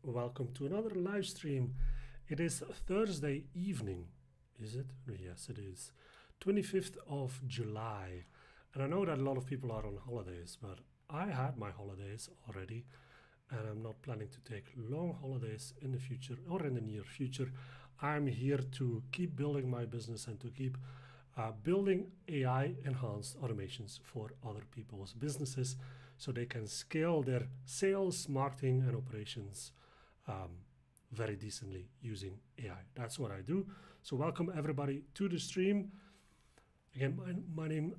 Welcome to another live stream. It is Thursday evening, is it? Yes, it is. 25th of July. And I know that a lot of people are on holidays, but I had my holidays already, and I'm not planning to take long holidays in the future or in the near future. I'm here to keep building my business and to keep building AI enhanced automations for other people's businesses so they can scale their sales, marketing, and operations very decently using AI. That's what I do. So welcome everybody to the stream. Again, my name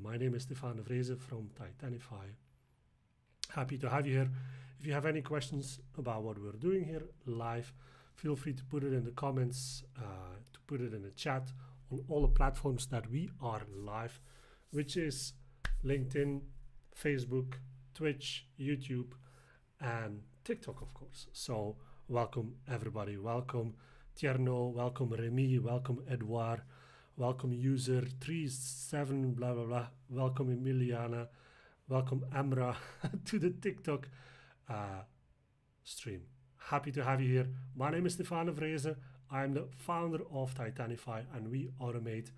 my name is Stefan de Vreese from Titanify. Happy to have you here. If you have any questions about what we're doing here live, feel free to put it in the comments, to put it in the chat on all the platforms that we are live, which is LinkedIn, Facebook, Twitch, YouTube, and TikTok, of course. So welcome everybody. Welcome Tierno, welcome Remy, welcome Edouard, welcome user 37 blah blah blah, welcome Emiliana, welcome Amra to the TikTok stream. Happy to have you here. My name is Stefan de Vreese. I'm the founder of Titanify, and we automate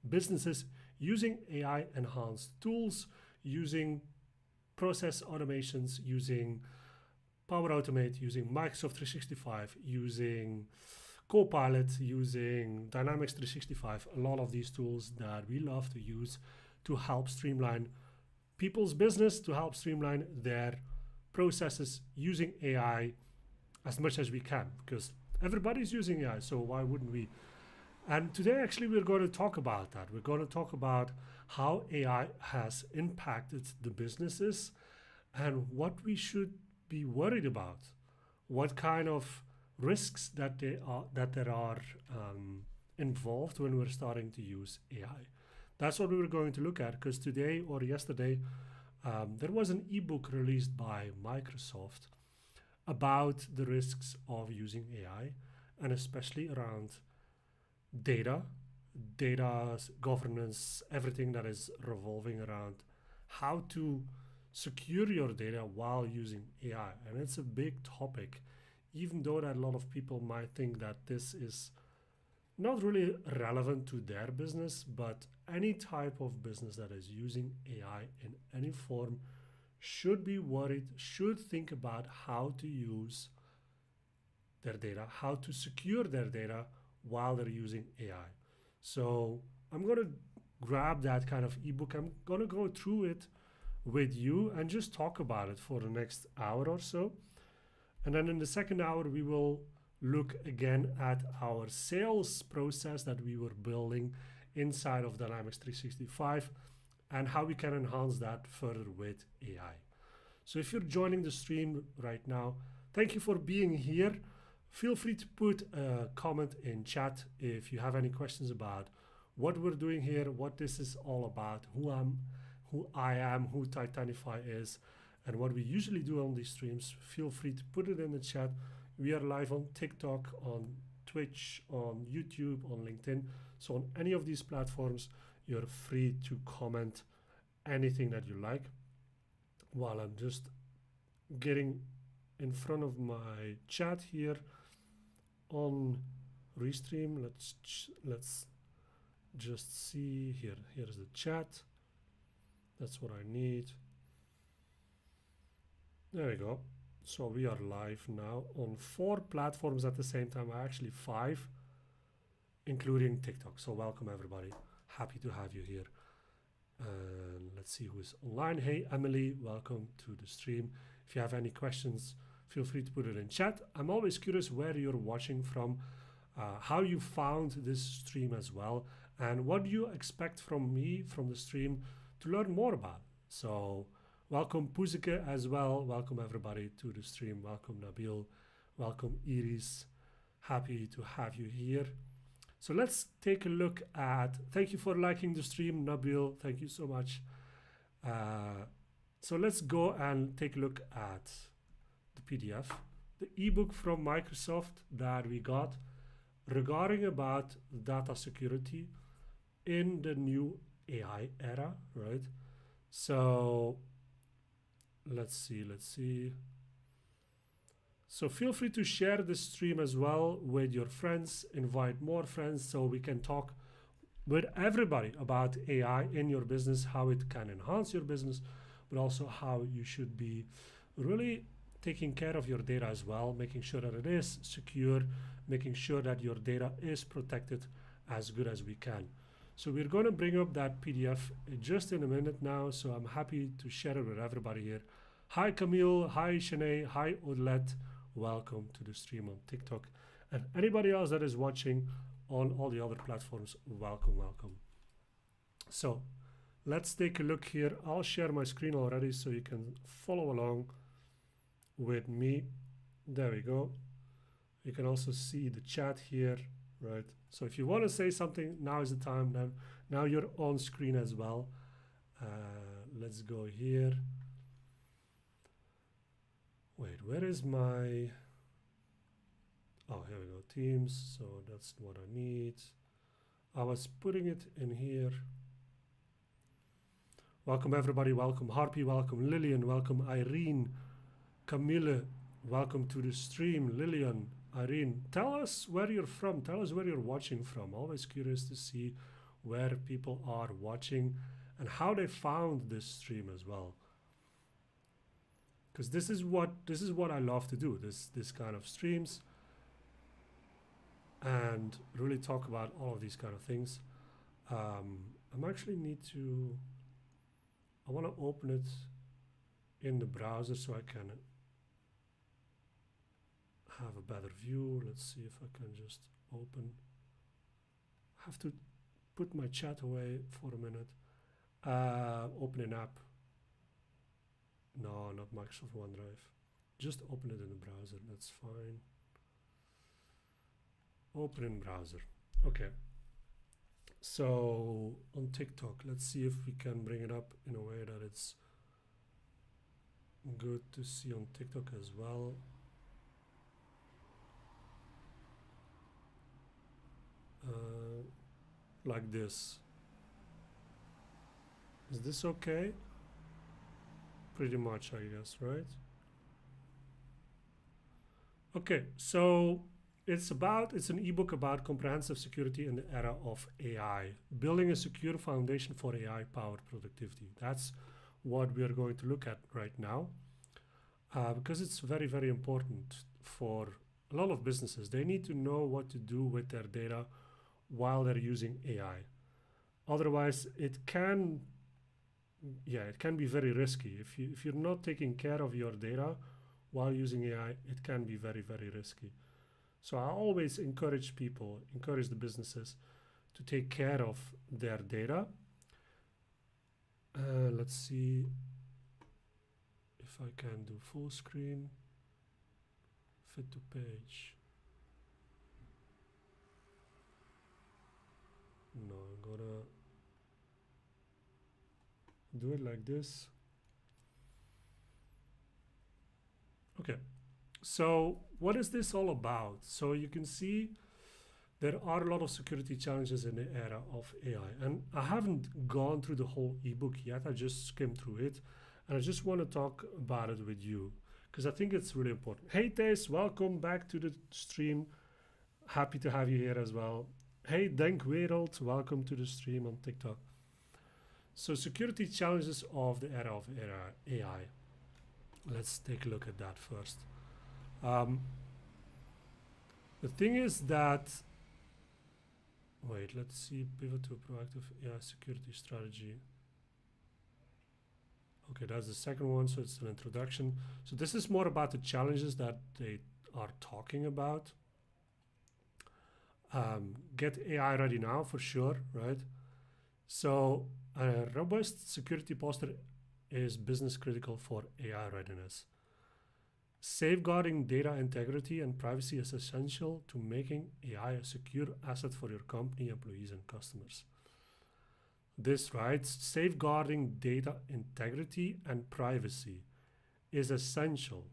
businesses using AI enhanced tools, using process automations, using Power Automate, using Microsoft 365, using Copilot, using Dynamics 365, a lot of these tools that we love to use to help streamline people's business, to help streamline their processes using AI as much as we can, because everybody's using AI, so why wouldn't we? And today, actually, we're going to talk about that. We're going to talk about how AI has impacted the businesses and what we should be worried about, what kind of risks that there are involved when we're starting to use AI. That's what we were going to look at, because today or yesterday, there was an ebook released by Microsoft about the risks of using AI, and especially around data governance, everything that is revolving around how to secure your data while using AI. And it's a big topic, even though that a lot of people might think that this is not really relevant to their business, but any type of business that is using AI in any form should be worried, should think about how to use their data, how to secure their data while they're using AI. So I'm going to grab that kind of ebook. I'm going to go through it with you and just talk about it for the next hour or so. And then in the second hour, we will look again at our sales process that we were building inside of Dynamics 365 and how we can enhance that further with AI. So if you're joining the stream right now, thank you for being here. Feel free to put a comment in chat if you have any questions about what we're doing here, what this is all about, who I am, who Titanify is, and what we usually do on these streams. Feel free to put it in the chat. We are live on TikTok, on Twitch, on YouTube, on LinkedIn. So on any of these platforms, you're free to comment anything that you like. While I'm just getting in front of my chat here on Restream, let's just see here. Here's the chat. That's what I need. There we go. So we are live now on 4 platforms at the same time, actually 5, including TikTok. So welcome everybody. Happy to have you here. Let's see who is online. Hey, Emily, welcome to the stream. If you have any questions, feel free to put it in chat. I'm always curious where you're watching from, how you found this stream as well, and what do you expect from me, from the stream, to learn more about. So welcome Puzike as well. Welcome everybody to the stream. Welcome Nabil. Welcome Iris. Happy to have you here. So let's take a look at, thank you for liking the stream, Nabil, thank you so much. So let's go and take a look at the PDF, the ebook from Microsoft that we got regarding about data security in the new AI era, right? So let's see. So feel free to share this stream as well with your friends, invite more friends so we can talk with everybody about AI in your business, how it can enhance your business, but also how you should be really taking care of your data as well, making sure that it is secure, making sure that your data is protected as good as we can. So we're going to bring up that PDF just in a minute now, so I'm happy to share it with everybody here. Hi Camille, hi Shanae, hi Odlet, welcome to the stream on TikTok. And anybody else that is watching on all the other platforms, welcome, welcome. So let's take a look here. I'll share my screen already so you can follow along with me. There we go. You can also see the chat here, right? So if you want to say something, now is the time. Now you're on screen as well. Let's go here. Wait, where is my... Oh, here we go, Teams. So that's what I need. I was putting it in here. Welcome everybody, welcome Harpy, welcome Lillian, welcome Irene, Camille, welcome to the stream. Lillian, Irene, tell us where you're from, tell us where you're watching from. Always curious to see where people are watching and how they found this stream as well. Because this is what I love to do, this kind of streams, and really talk about all of these kind of things. I'm actually need to, I want to open it in the browser so I can have a better view. Let's see if I can just open. I have to put my chat away for a minute. Open an app. No, not Microsoft OneDrive. Just open it in the browser, that's fine. Open in browser. Okay. So on TikTok, let's see if we can bring it up in a way that it's good to see on TikTok as well. Like this. Is this okay? Pretty much, I guess, right? Okay, so it's an ebook about comprehensive security in the era of AI, building a secure foundation for AI-powered productivity. That's what we are going to look at right now, because it's very, very important for a lot of businesses. They need to know what to do with their data while they're using AI. Otherwise, it can be very risky. If you're not taking care of your data while using AI, it can be very, very risky. So I always encourage the businesses to take care of their data. Let's see if I can do full screen, fit to page. No, I'm gonna do it like this. Okay, so what is this all about? So you can see there are a lot of security challenges in the era of AI, and I haven't gone through the whole ebook yet. I just skimmed through it, and I just want to talk about it with you because I think it's really important. Hey Thijs, welcome back to the stream. Happy to have you here as well. Hey Denkwereld, welcome to the stream on TikTok. So security challenges of the era of AI. Let's take a look at that first. The thing is that, wait, let's see, pivot to a proactive AI security strategy. Okay, that's the second one, so it's an introduction. So this is more about the challenges that they are talking about. Get AI ready now for sure, right? So a robust security posture is business critical for AI readiness. Safeguarding data integrity and privacy is essential to making AI a secure asset for your company, employees, and customers. This, right, safeguarding data integrity and privacy is essential.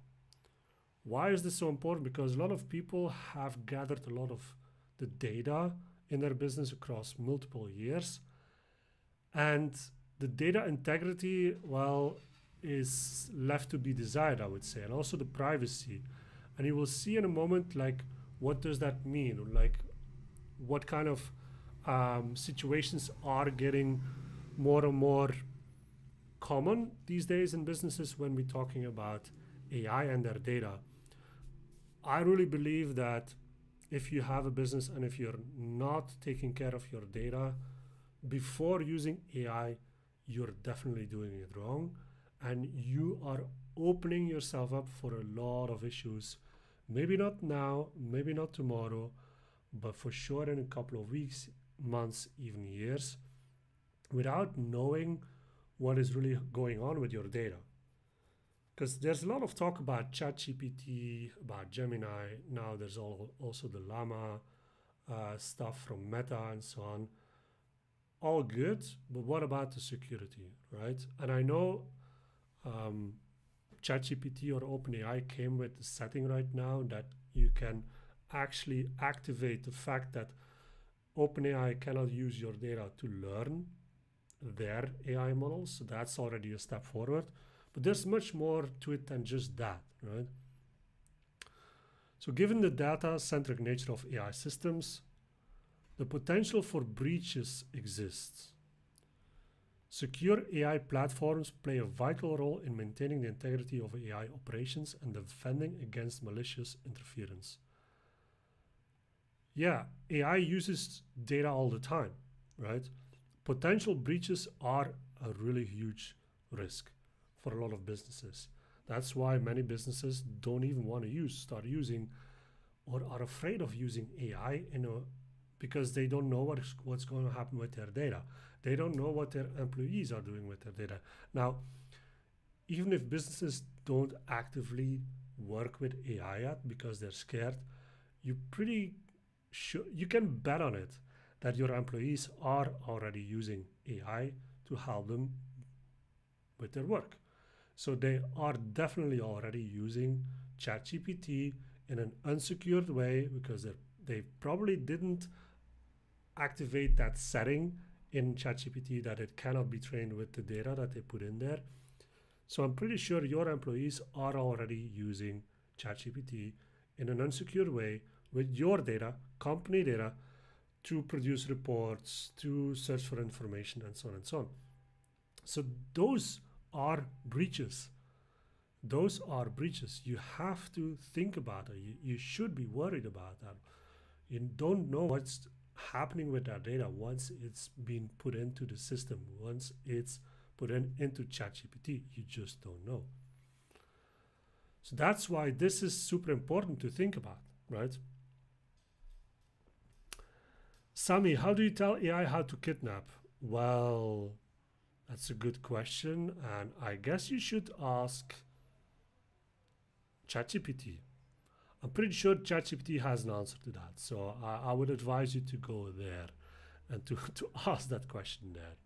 Why is this so important? Because a lot of people have gathered a lot of the data in their business across multiple years, and the data integrity, well, is left to be desired, I would say, and also the privacy. And you will see in a moment, like, what does that mean? Like, what kind of situations are getting more and more common these days in businesses when we're talking about AI and their data. I really believe that if you have a business and if you're not taking care of your data before using AI, you're definitely doing it wrong. And you are opening yourself up for a lot of issues. Maybe not now, maybe not tomorrow, but for sure in a couple of weeks, months, even years, without knowing what is really going on with your data. Because there's a lot of talk about ChatGPT, about Gemini. Now there's also the Llama stuff from Meta and so on. All good, but what about the security, right? And I know ChatGPT or OpenAI came with the setting right now that you can actually activate the fact that OpenAI cannot use your data to learn their AI models. So that's already a step forward. But there's much more to it than just that, right? So given the data-centric nature of AI systems, the potential for breaches exists. Secure AI platforms play a vital role in maintaining the integrity of AI operations and defending against malicious interference. Yeah, AI uses data all the time, right? Potential breaches are a really huge risk for a lot of businesses. That's why many businesses don't even want to start using, or are afraid of using AI because they don't know what's going to happen with their data. They don't know what their employees are doing with their data. Now, even if businesses don't actively work with AI yet because they're scared, you can bet on it that your employees are already using AI to help them with their work. So they are definitely already using ChatGPT in an unsecured way because they probably didn't activate that setting in ChatGPT that it cannot be trained with the data that they put in there. So I'm pretty sure your employees are already using ChatGPT in an unsecured way with your data, company data, to produce reports, to search for information, and so on and so on. So those are breaches. Those are breaches. You have to think about it. You should be worried about that. You don't know what's happening with that data once it's been put into the system, once it's put into ChatGPT. You just don't know. So that's why this is super important to think about, right? Sami, how do you tell AI how to kidnap? Well, that's a good question, and I guess you should ask ChatGPT. I'm pretty sure ChatGPT has an answer to that, so I would advise you to go there and to ask that question there.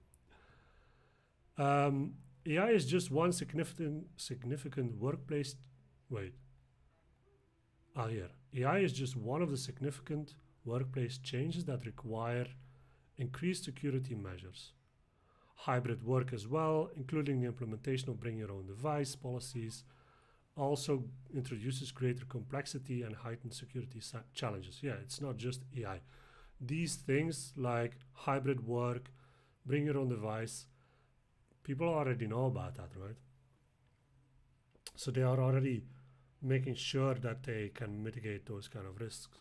AI is just one significant workplace. Wait. Here. AI is just one of the significant workplace changes that require increased security measures. Hybrid work as well, including the implementation of bring your own device policies, also introduces greater complexity and heightened security challenges. Yeah, it's not just AI. These things like hybrid work, bring your own device, people already know about that, right? So they are already making sure that they can mitigate those kind of risks.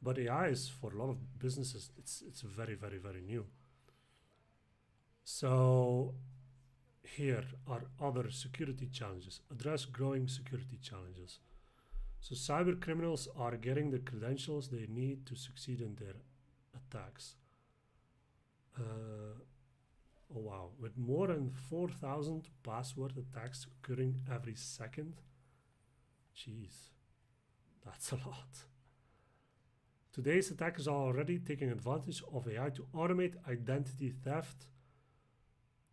But AI is, for a lot of businesses, it's very, very, very new. So here are other security challenges. Address growing security challenges. So cyber criminals are getting the credentials they need to succeed in their attacks. Oh wow, with more than 4,000 password attacks occurring every second. Jeez, that's a lot. Today's attackers are already taking advantage of AI to automate identity theft,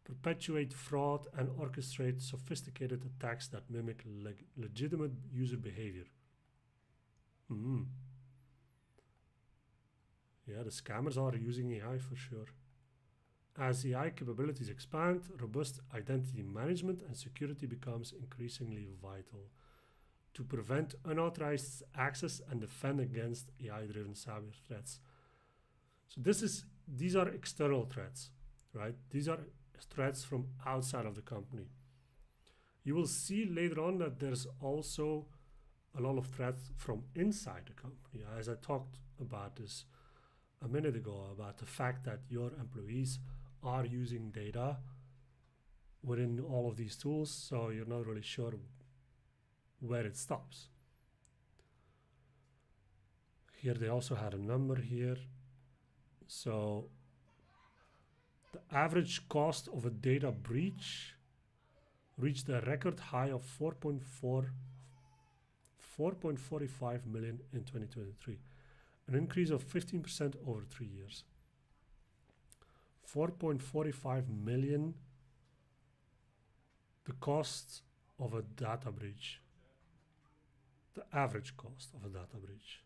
perpetuate fraud, and orchestrate sophisticated attacks that mimic legitimate user behavior. Yeah, the scammers are using AI for sure. As AI capabilities expand, robust identity management and security becomes increasingly vital. to prevent unauthorized access and defend against AI-driven cyber threats. So these are external threats, right? These are threats from outside of the company. You will see later on that there's also a lot of threats from inside the company. As I talked about this a minute ago, about the fact that your employees are using data within all of these tools, so you're not really sure where it stops. Here they also had a number here. So the average cost of a data breach reached a record high of 4.45 million in 2023, an increase of 15% over 3 years. 4.45 million, the cost of a data breach, the average cost of a data breach.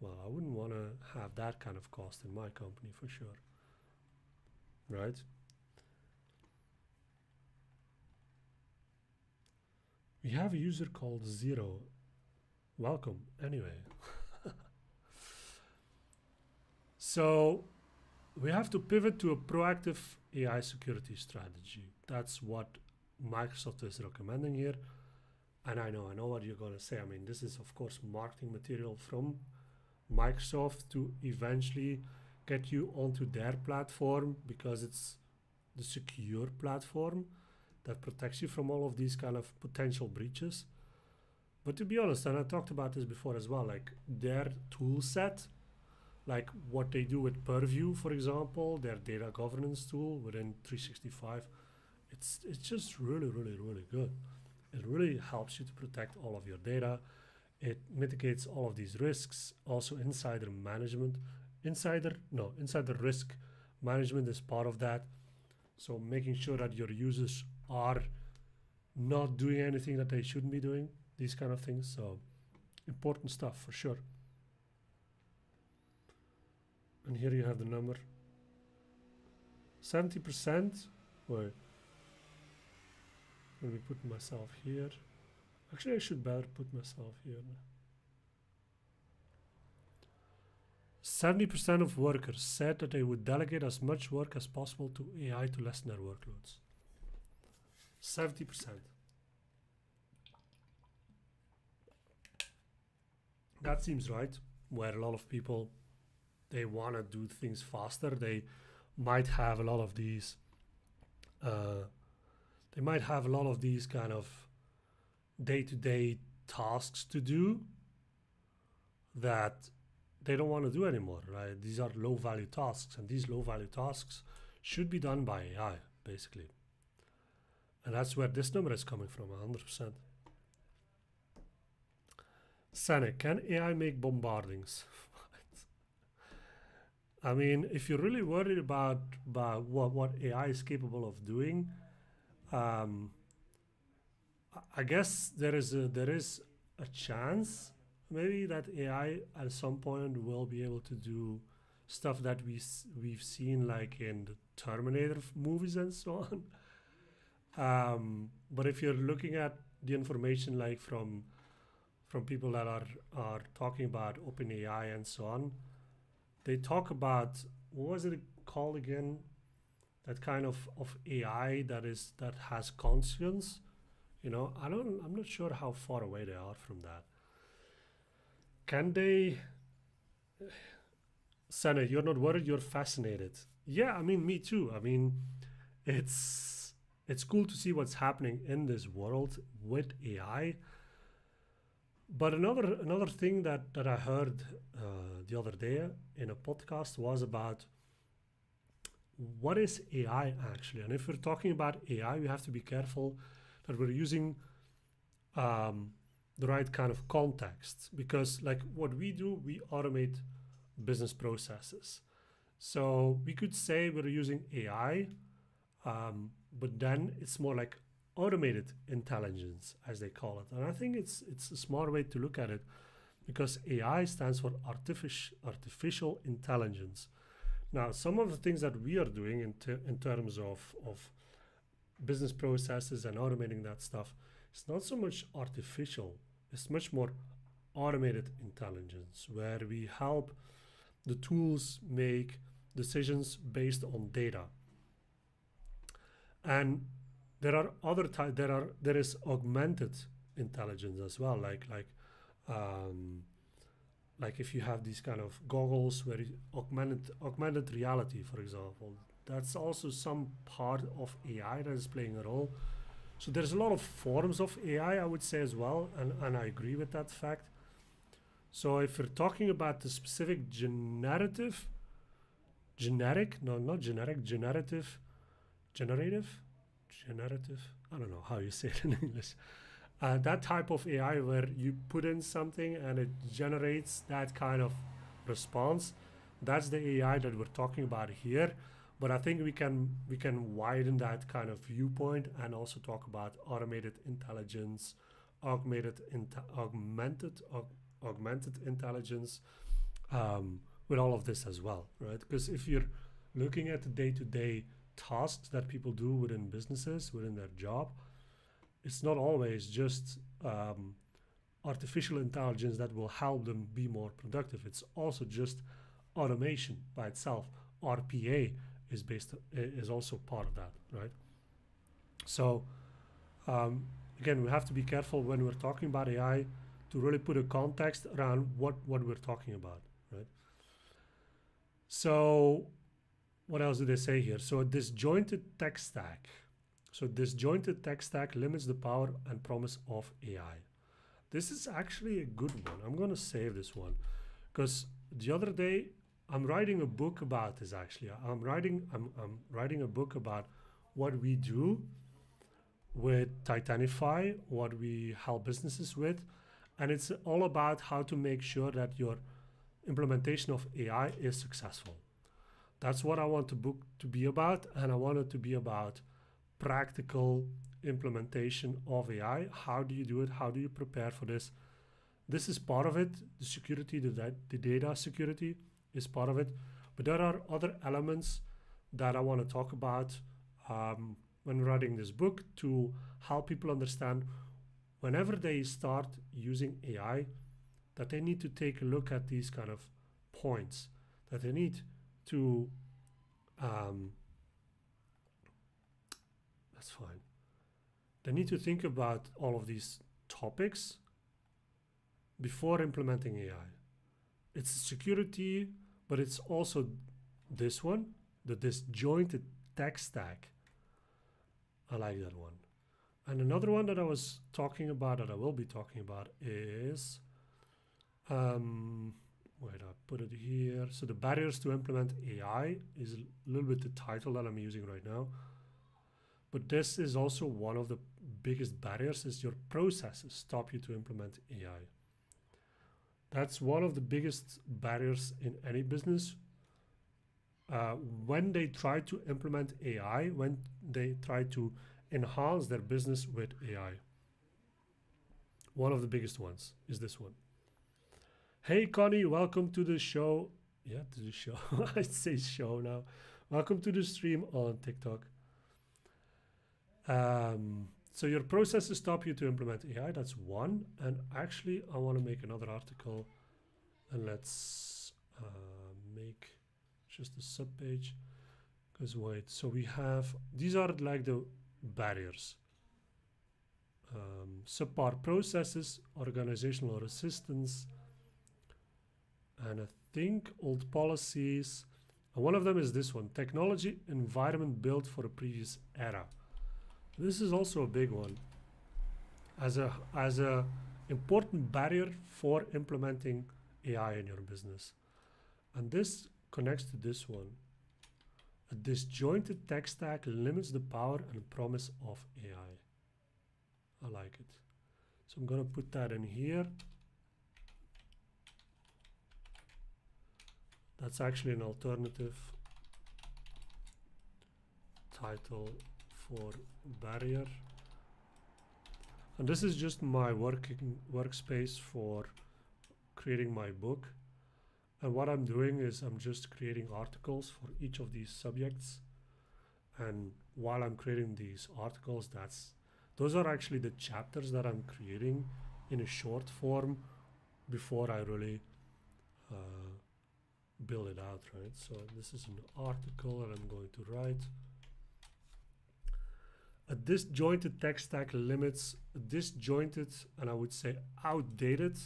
Well, I wouldn't want to have that kind of cost in my company for sure, right? We have a user called Zero. Welcome, anyway. So we have to pivot to a proactive AI security strategy. That's what Microsoft is recommending here. And I know what you're going to say. I mean, this is, of course, marketing material from Microsoft to eventually get you onto their platform, because it's the secure platform that protects you from all of these kind of potential breaches. But to be honest, and I talked about this before as well, like their tool set, like what they do with Purview, for example, their data governance tool within 365, it's just really, really, really good. It really helps you to protect all of your data. It mitigates all of these risks. Also, insider risk management is part of that. So making sure that your users are not doing anything that they shouldn't be doing, these kind of things. So important stuff for sure. And here you have the number. 70%. Wait. Let me put myself here. Actually, I should better put myself here. 70% of workers said that they would delegate as much work as possible to AI to lessen their workloads. 70%. That seems right, where a lot of people, they want to do things faster. They might have a lot of these kind of day-to-day tasks to do that they don't want to do anymore, right? These are low-value tasks, and these low-value tasks should be done by AI, basically. And that's where this number is coming from, 100%. Sane, can AI make bombardings? I mean, if you're really worried about what AI is capable of doing, I guess there is a chance maybe that AI at some point will be able to do stuff that we've seen like in the Terminator movies and so on. But if you're looking at the information like from people that are talking about OpenAI and so on, they talk about, what was it called again? That kind of AI that has conscience. You know, I'm not sure how far away they are from that. Can they? Sana, you're not worried, you're fascinated. Yeah, I mean, me too. I mean, it's cool to see what's happening in this world with AI. But another thing that I heard the other day in a podcast was about what is AI actually. And if we're talking about AI, we have to be careful that we're using the right kind of context, because like what we do, we automate business processes. So we could say we're using AI, but then it's more like automated intelligence, as they call it. And I think it's a smart way to look at it, because AI stands for artificial intelligence. Now, some of the things that we are doing in terms of business processes and automating that stuff, it's not so much artificial. It's much more automated intelligence, where we help the tools make decisions based on data. And there are other there is augmented intelligence as well, um, like if you have these kind of goggles where augmented reality, for example, that's also some part of AI that is playing a role. So there's a lot of forms of AI, I would say as well, and I agree with that fact. So if you're talking about the specific generative, I don't know how you say it in English. That type of AI where you put in something and it generates that kind of response. That's the AI that we're talking about here. But I think we can widen that kind of viewpoint and also talk about automated intelligence, augmented intelligence, with all of this as well, right? Because if you're looking at the day-to-day tasks that people do within businesses, within their job, it's not always just artificial intelligence that will help them be more productive. It's also just automation by itself. RPA is also part of that, right? So again, we have to be careful when we're talking about AI to really put a context around what we're talking about, right? So what else do they say here? So a disjointed tech stack. So disjointed tech stack limits the power and promise of AI. This is actually a good one. I'm going to save this one because the other day I'm writing a book about this. Actually, I'm writing a book about what we do with Titanify, what we help businesses with, and it's all about how to make sure that your implementation of AI is successful. That's what I want the book to be about, and I want it to be about practical implementation of AI. How do you do it? How do you prepare for this? This is part of it. The security, the data security is part of it. But there are other elements that I want to talk about when writing this book to help people understand whenever they start using AI, that they need to take a look at these kind of points, that they need to, that's fine. They need to think about all of these topics before implementing AI. It's security, but it's also this one, the disjointed tech stack. I like that one. And another one that I was talking about, that I will be talking about, is wait, I put it here. So the barriers to implement AI is a little bit the title that I'm using right now. But this is also one of the biggest barriers, is your processes stop you to implement AI. That's one of the biggest barriers in any business. When they try to implement AI, when they try to enhance their business with AI. One of the biggest ones is this one. Hey Connie, welcome to the show. Yeah, to the show. I say show now. Welcome to the stream on TikTok. So your processes stop you to implement AI. That's one. And actually, I want to make another article, and let's make just a sub page. Because wait, so we have, these are like the barriers. Subpar processes, organizational resistance, and I think old policies. And one of them is this one: technology environment built for a previous era. This is also a big one, as a important barrier for implementing AI in your business. And this connects to this one. A disjointed tech stack limits the power and promise of AI. I like it. So I'm going to put that in here. That's actually an alternative title for barrier. And this is just my workspace for creating my book. And what I'm doing is I'm just creating articles for each of these subjects. And while I'm creating these articles, those are actually the chapters that I'm creating in a short form before I really build it out, right? So this is an article that I'm going to write. A disjointed tech stack limits a disjointed, and I would say outdated,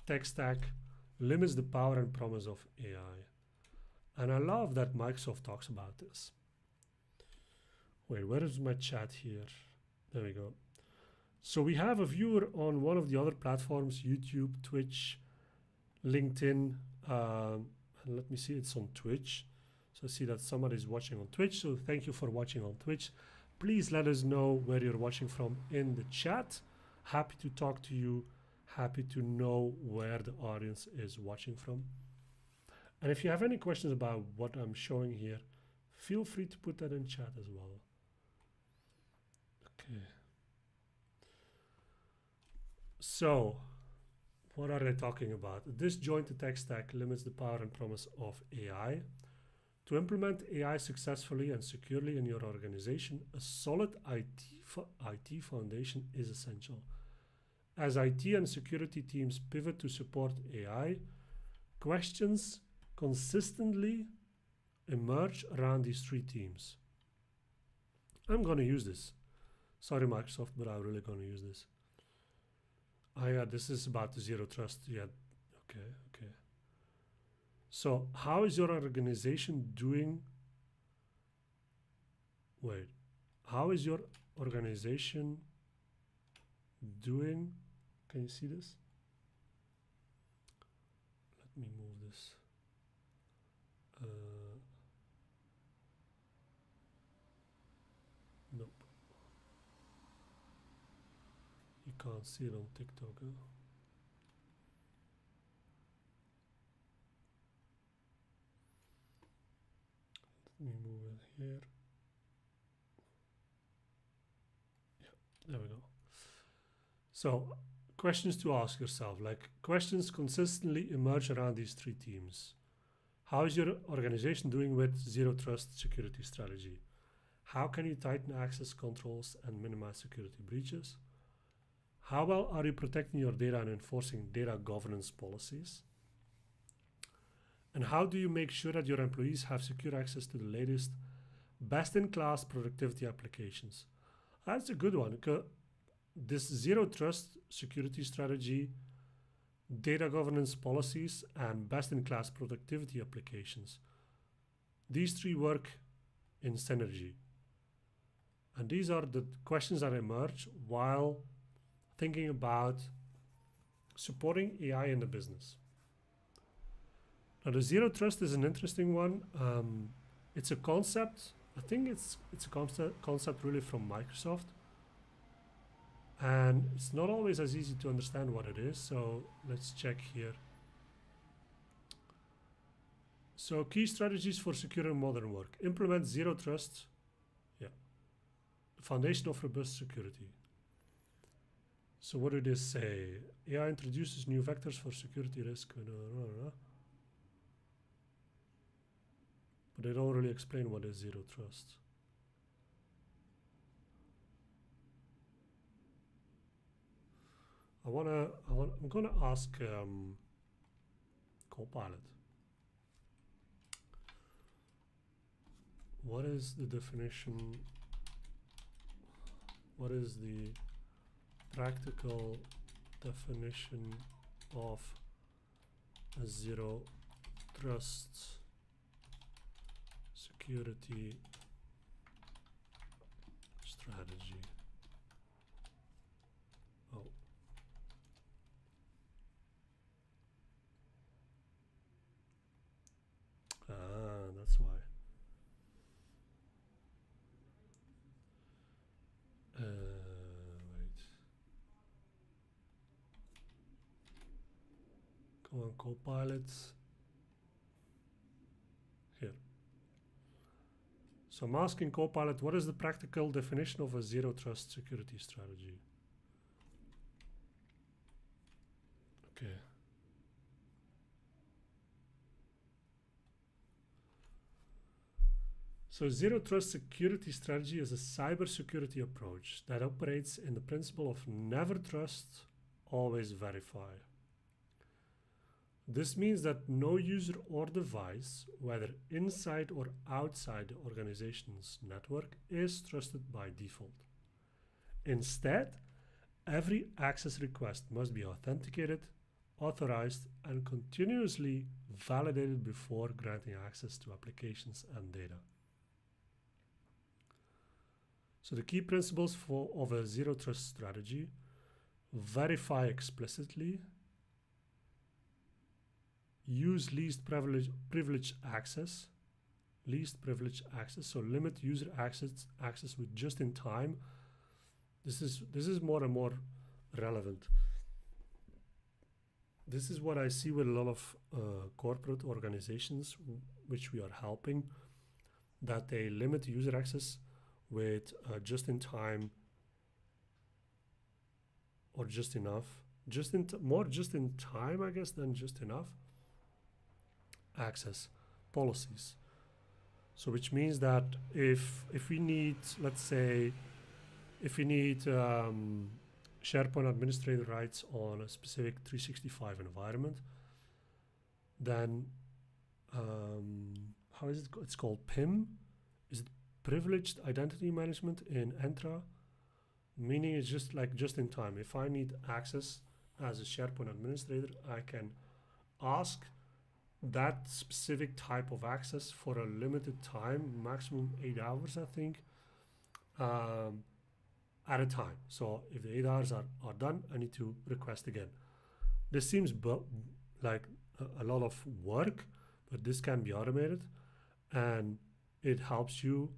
tech stack limits the power and promise of AI. And I love that Microsoft talks about this. Wait, where is my chat here? There we go. So we have a viewer on one of the other platforms, YouTube, Twitch, LinkedIn, and let me see, it's on Twitch. So I see that somebody is watching on Twitch. So thank you for watching on Twitch. Please let us know where you're watching from in the chat. Happy to talk to you. Happy to know where the audience is watching from. And if you have any questions about what I'm showing here, feel free to put that in chat as well. Okay. So, what are they talking about? A disjointed tech stack limits the power and promise of AI. To implement AI successfully and securely in your organization, a solid IT foundation is essential. As IT and security teams pivot to support AI, questions consistently emerge around these three themes. I'm going to use this. Sorry, Microsoft, but I'm really going to use this. Oh yeah, this is about the zero trust. Yeah, okay. So how is your organization doing? Wait, how is your organization doing? Can you see this? Let me move this. Nope. You can't see it on TikTok, huh? Let me move it here. Yeah, there we go. So, questions to ask yourself, like questions consistently emerge around these three themes. How is your organization doing with zero trust security strategy? How can you tighten access controls and minimize security breaches? How well are you protecting your data and enforcing data governance policies? And how do you make sure that your employees have secure access to the latest best-in-class productivity applications? That's a good one, because this zero trust security strategy, data governance policies, and best-in-class productivity applications, these three work in synergy. And these are the questions that emerge while thinking about supporting AI in the business. Now, the zero trust is an interesting one. It's a concept. I think it's a concept really from Microsoft. And it's not always as easy to understand what it is. So let's check here. So key strategies for secure and modern work. Implement zero trust. Yeah. The foundation of robust security. So what do they say? AI introduces new vectors for security risk. But they don't really explain what is zero trust. I'm gonna ask Copilot. What is the definition? What is the practical definition of a zero trust security strategy? Oh. That's why. Wait. Come on, Copilot. Here. So I'm asking Copilot, what is the practical definition of a zero trust security strategy? Okay. So zero trust security strategy is a cybersecurity approach that operates in the principle of never trust, always verify. This means that no user or device, whether inside or outside the organization's network, is trusted by default. Instead, every access request must be authenticated, authorized, and continuously validated before granting access to applications and data. So the key principles of a zero trust strategy: verify explicitly, use least privilege access, so limit user access with just in time. This is more and more relevant. This is what I see with a lot of corporate organizations which we are helping, that they limit user access with just in time or just enough, more just in time, I guess, than just enough access policies. So which means that if we need, let's say, if we need SharePoint administrator rights on a specific 365 environment, then how is it? It's called PIM. Is it privileged identity management in Entra? Meaning it's just like just in time. If I need access as a SharePoint administrator, I can ask that specific type of access for a limited time, maximum 8 hours, I think, at a time. So if the 8 hours are done, I need to request again. This seems like a lot of work, but this can be automated, and it helps you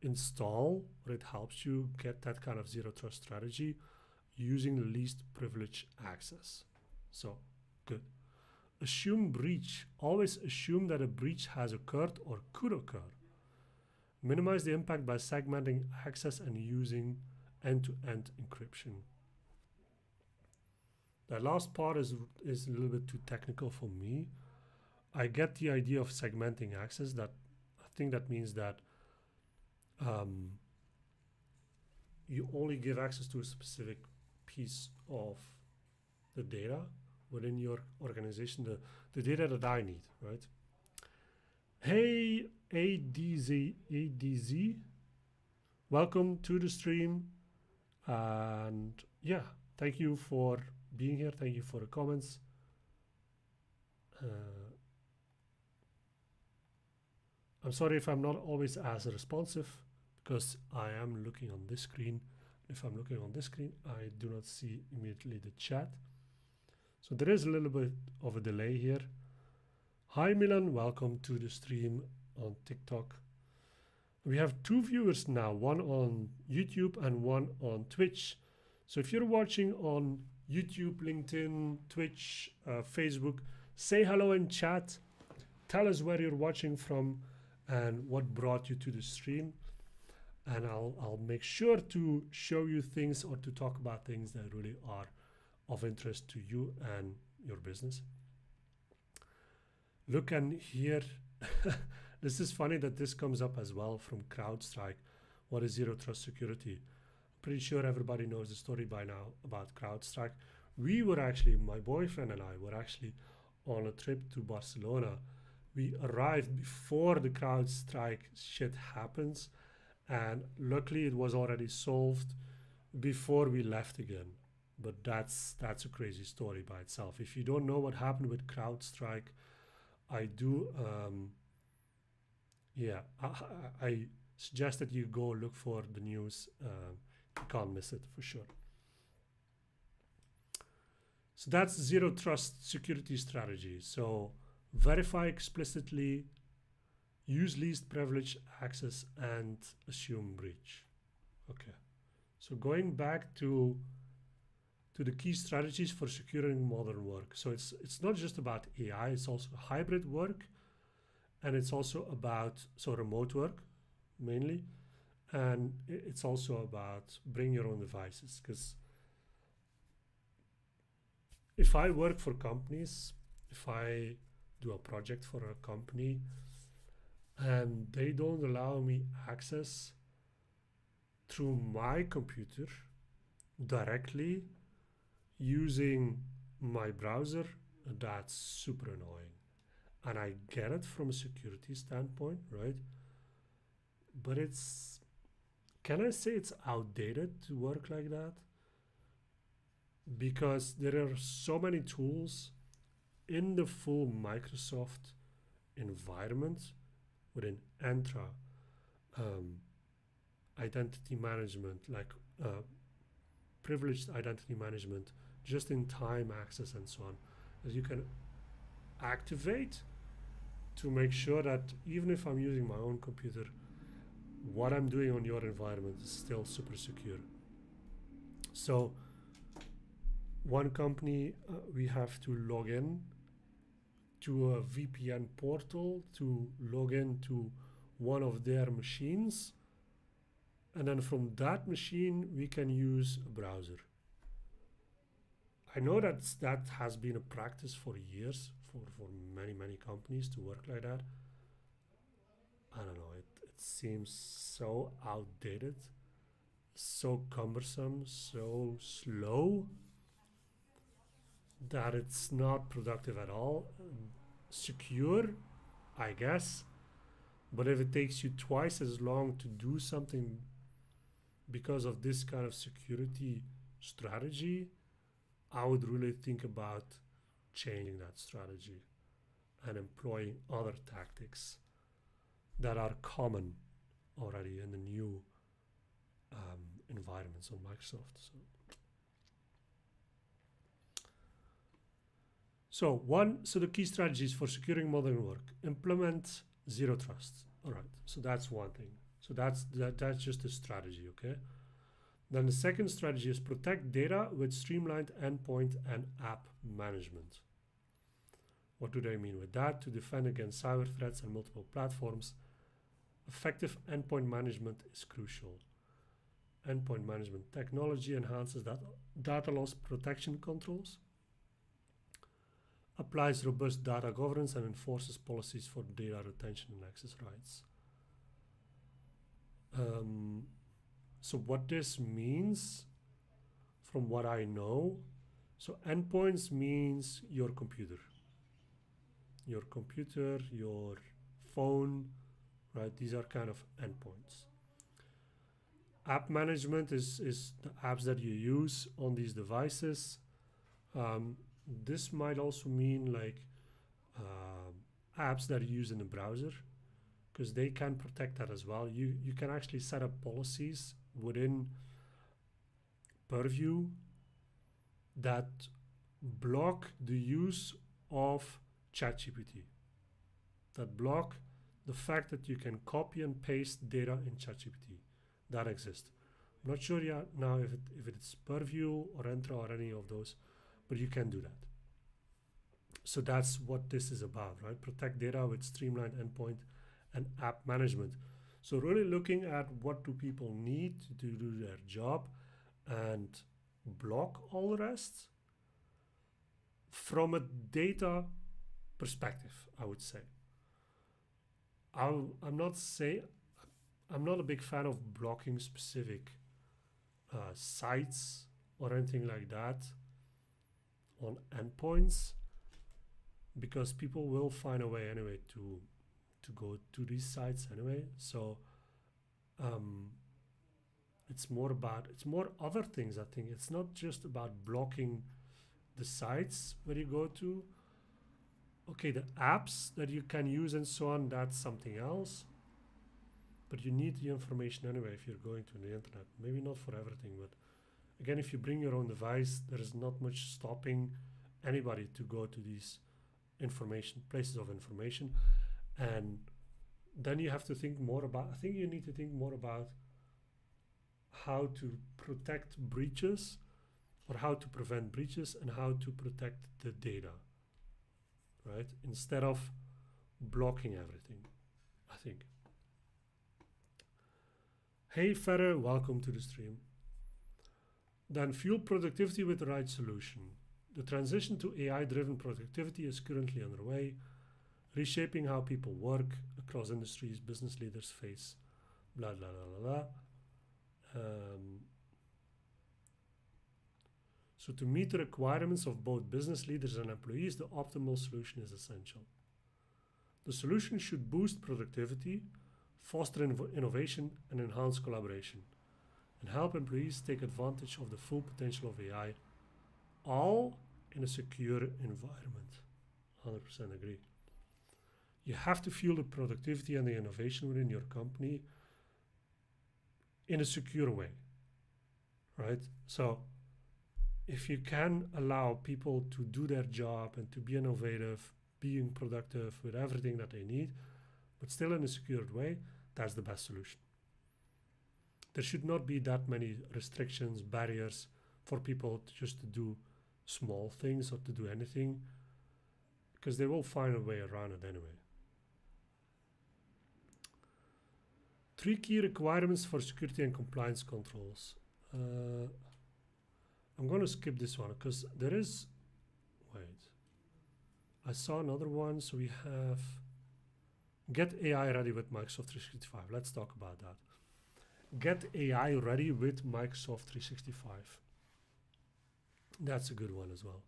install, or it helps you get that kind of zero trust strategy using the least privilege access. So good. Assume breach. Always assume that a breach has occurred or could occur. Minimize the impact by segmenting access and using end-to-end encryption. That last part is a little bit too technical for me. I get the idea of segmenting access. That I think that means that you only give access to a specific piece of the data within your organization, the data that I need, right? Hey, ADZ, welcome to the stream. And yeah, thank you for being here. Thank you for the comments. I'm sorry if I'm not always as responsive, because I am looking on this screen. If I'm looking on this screen, I do not see immediately the chat. So there is a little bit of a delay here. Hi Milan, welcome to the stream on TikTok. We have 2 viewers now, one on YouTube and one on Twitch. So if you're watching on YouTube, LinkedIn, Twitch, Facebook, say hello in chat. Tell us where you're watching from and what brought you to the stream. And I'll make sure to show you things or to talk about things that really are of interest to you and your business. Look, and here, this is funny that this comes up as well from CrowdStrike. What is zero trust security? I'm pretty sure everybody knows the story by now about CrowdStrike. We were actually, my boyfriend and I were actually on a trip to Barcelona. We arrived before the CrowdStrike shit happens, and luckily it was already solved before we left again. But that's a crazy story by itself. If you don't know what happened with CrowdStrike, I do, I suggest that you go look for the news. You can't miss it for sure. So that's zero trust security strategy. So verify explicitly, use least privilege access, and assume breach. Okay. So going back to the key strategies for securing modern work. So it's not just about AI, it's also hybrid work, and it's also about remote work mainly, and it's also about bring your own devices. Because if I work for companies, if I do a project for a company, and they don't allow me access through my computer directly using my browser. That's super annoying. And I get it from a security standpoint, right? But it's, can I say it's outdated to work like that? Because there are so many tools in the full Microsoft environment within Entra, um, identity management, like privileged identity management, just in time access, and so on, that you can activate to make sure that even if I'm using my own computer, what I'm doing on your environment is still super secure. So, one company, we have to log in to a VPN portal to log into one of their machines. And then from that machine, we can use a browser. I know that has been a practice for years for many companies to work like that. I don't know, it seems so outdated, so cumbersome, so slow that it's not productive at all. Secure, I guess, but if it takes you twice as long to do something because of this kind of security strategy, I would really think about changing that strategy and employing other tactics that are common already in the new environments on Microsoft. So the key strategies for securing modern work: implement zero trust. All right, so that's one thing. So that's just a strategy, okay? Then the second strategy is protect data with streamlined endpoint and app management. What do they mean with that? To defend against cyber threats on multiple platforms, effective endpoint management is crucial. Endpoint management technology enhances data loss protection controls, applies robust data governance, and enforces policies for data retention and access rights. So what this means, from what I know, so endpoints means your computer, your phone, right? These are kind of endpoints. App management is the apps that you use on these devices. This might also mean like apps that you use in the browser, because they can protect that as well. You can actually set up policies within Purview that block the use of ChatGPT, that block the fact that you can copy and paste data in ChatGPT. That exists. I'm not sure yet now if it's Purview or Entra or any of those, but you can do that. So that's what this is about, right? Protect data with streamlined endpoint and app management. So really looking at what do people need to do their job and block all the rest from a data perspective, I would say. I'm not a big fan of blocking specific sites or anything like that on endpoints, because people will find a way anyway to go to these sites anyway. So it's more other things. I think it's not just about blocking the sites where you go to. Okay, the apps that you can use and so on, that's something else. But you need the information anyway if you're going to the internet. Maybe not for everything, but again, if you bring your own device, there is not much stopping anybody to go to these places of information. And then you have to think more about, I think you need to think more about how to protect breaches, or how to prevent breaches, and how to protect the data, right? Instead of blocking everything, I think. Hey Ferre, welcome to the stream. Then fuel productivity with the right solution. The transition to AI-driven productivity is currently underway. reshaping how people work across industries, business leaders face blah, blah, blah, blah, blah. So to meet the requirements of both business leaders and employees, the optimal solution is essential. The solution should boost productivity, foster innovation, and enhance collaboration, and help employees take advantage of the full potential of AI, all in a secure environment. 100% agree. You have to fuel the productivity and the innovation within your company in a secure way, right? So if you can allow people to do their job and to be innovative, being productive with everything that they need, but still in a secured way, that's the best solution. There should not be that many restrictions, barriers for people just to do small things or to do anything, because they will find a way around it anyway. 3 key requirements for security and compliance controls. I'm going to skip this one because there is, wait, I saw another one. So we have get AI ready with Microsoft 365. Let's talk about that. Get AI ready with Microsoft 365. That's a good one as well.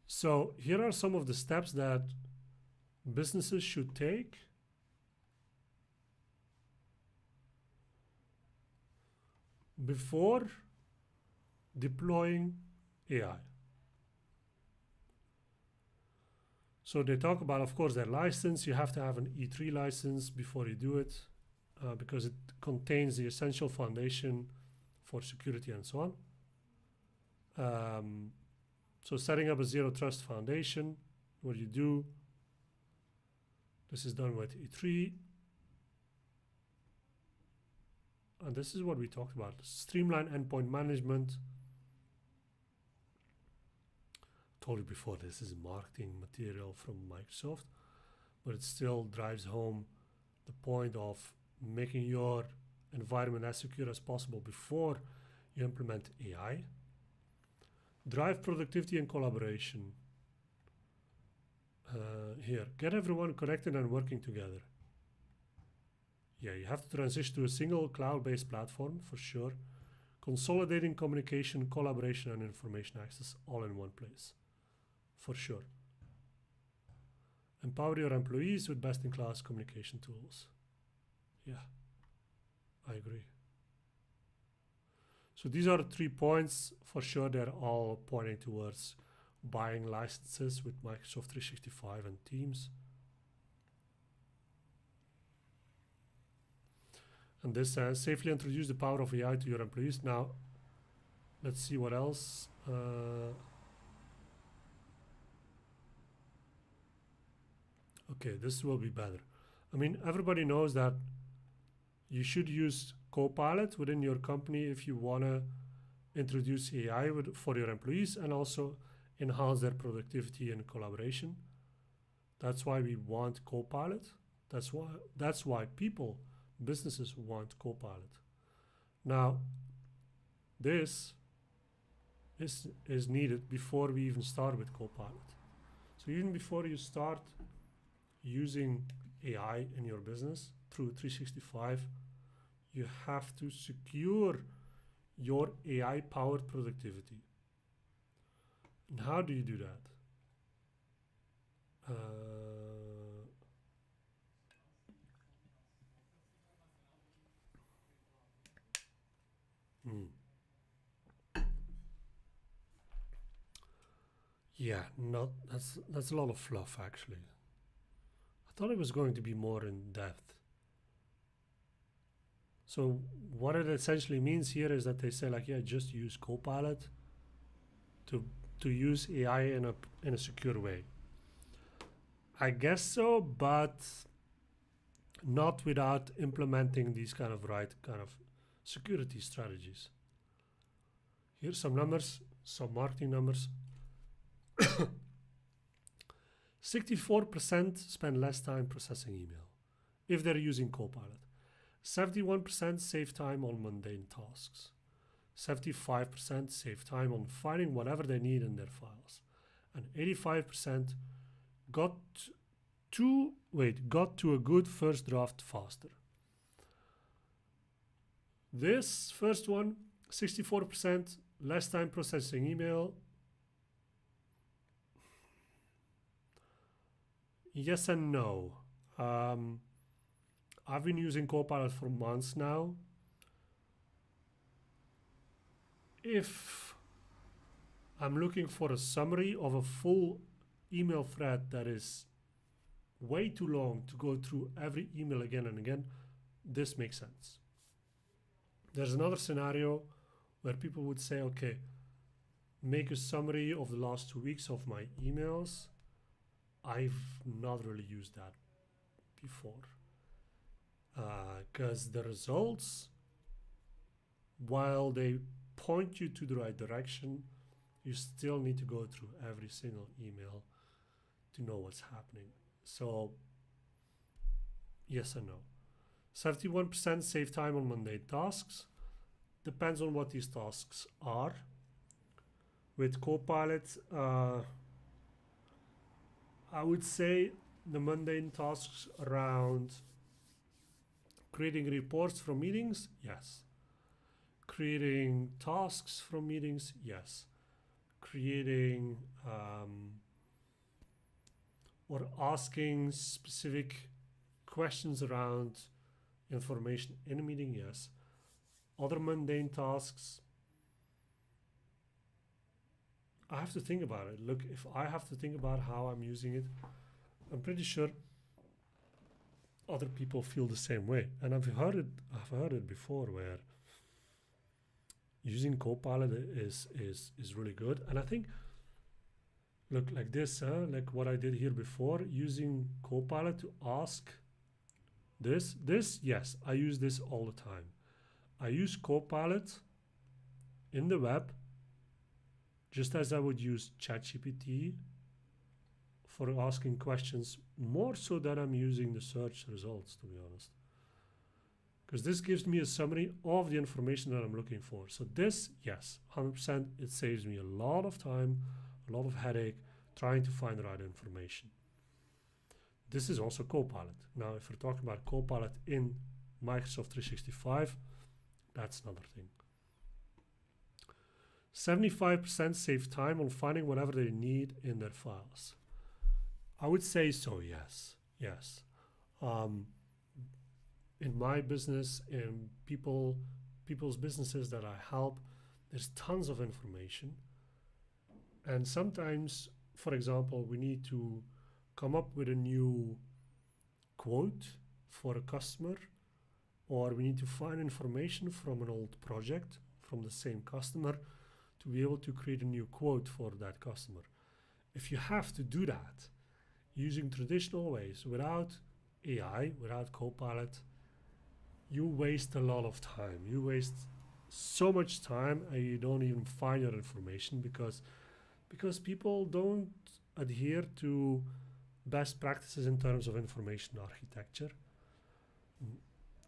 So here are some of the steps that businesses should take before deploying AI. So they talk about, of course, their license. You have to have an E3 license before you do it, because it contains the essential foundation for security and so on. So setting up a zero trust foundation, what you do, this is done with E3. And this is what we talked about. Streamline endpoint management. Told you before, this is marketing material from Microsoft, but it still drives home the point of making your environment as secure as possible before you implement AI. Drive productivity and collaboration. Here, get everyone connected and working together. Yeah, you have to transition to a single cloud-based platform for sure. Consolidating communication, collaboration, and information access all in one place, for sure. Empower your employees with best-in-class communication tools. Yeah, I agree. So these are the 3 points. For sure, they're all pointing towards buying licenses with Microsoft 365 and Teams. And this says, safely introduce the power of AI to your employees. Now, let's see what else. Okay, this will be better. I mean, everybody knows that you should use Copilot within your company if you want to introduce AI for your employees and also enhance their productivity and collaboration. That's why we want Copilot. That's why businesses want Copilot. Now, this is needed before we even start with Copilot. So even before you start using AI in your business through 365, you have to secure your AI-powered productivity. And how do you do that? Yeah, that's a lot of fluff actually. I thought it was going to be more in depth. So what it essentially means here is that they say like, yeah, just use Copilot to use AI in a secure way. I guess so, but not without implementing these kind of security strategies. Here's some numbers, some marketing numbers. 64% spend less time processing email if they're using Copilot. 71% save time on mundane tasks. 75% save time on finding whatever they need in their files. And 85% got got to a good first draft faster. This first one, 64% less time processing email. Yes and no. I've been using Copilot for months now. If I'm looking for a summary of a full email thread that is way too long to go through every email again and again, this makes sense. There's another scenario where people would say, okay, make a summary of the last 2 weeks of my emails. I've not really used that before. Because the results, while they point you to the right direction, you still need to go through every single email to know what's happening. So, yes and no. 71% save time on mundane tasks. Depends on what these tasks are. With Copilot, I would say the mundane tasks around creating reports from meetings, yes. Creating tasks from meetings, yes. Creating or asking specific questions around information in a meeting, yes. Other mundane tasks, I have to think about it. Look, if I have to think about how I'm using it, I'm pretty sure other people feel the same way. And I've heard it before where using Copilot is really good. And I think, look, like this, like what I did here before, using Copilot to ask this, yes, I use this all the time. I use Copilot in the web just as I would use ChatGPT for asking questions, more so than I'm using the search results, to be honest. Because this gives me a summary of the information that I'm looking for. So this, yes, 100%, it saves me a lot of time, a lot of headache trying to find the right information. This is also Copilot. Now, if we're talking about Copilot in Microsoft 365, that's another thing. 75% save time on finding whatever they need in their files. I would say so, yes. In my business, in people's businesses that I help, there's tons of information. And sometimes, for example, we need to come up with a new quote for a customer, or we need to find information from an old project from the same customer to be able to create a new quote for that customer. If you have to do that using traditional ways, without AI, without Copilot, you waste a lot of time. You waste so much time and you don't even find your information because people don't adhere to best practices in terms of information architecture.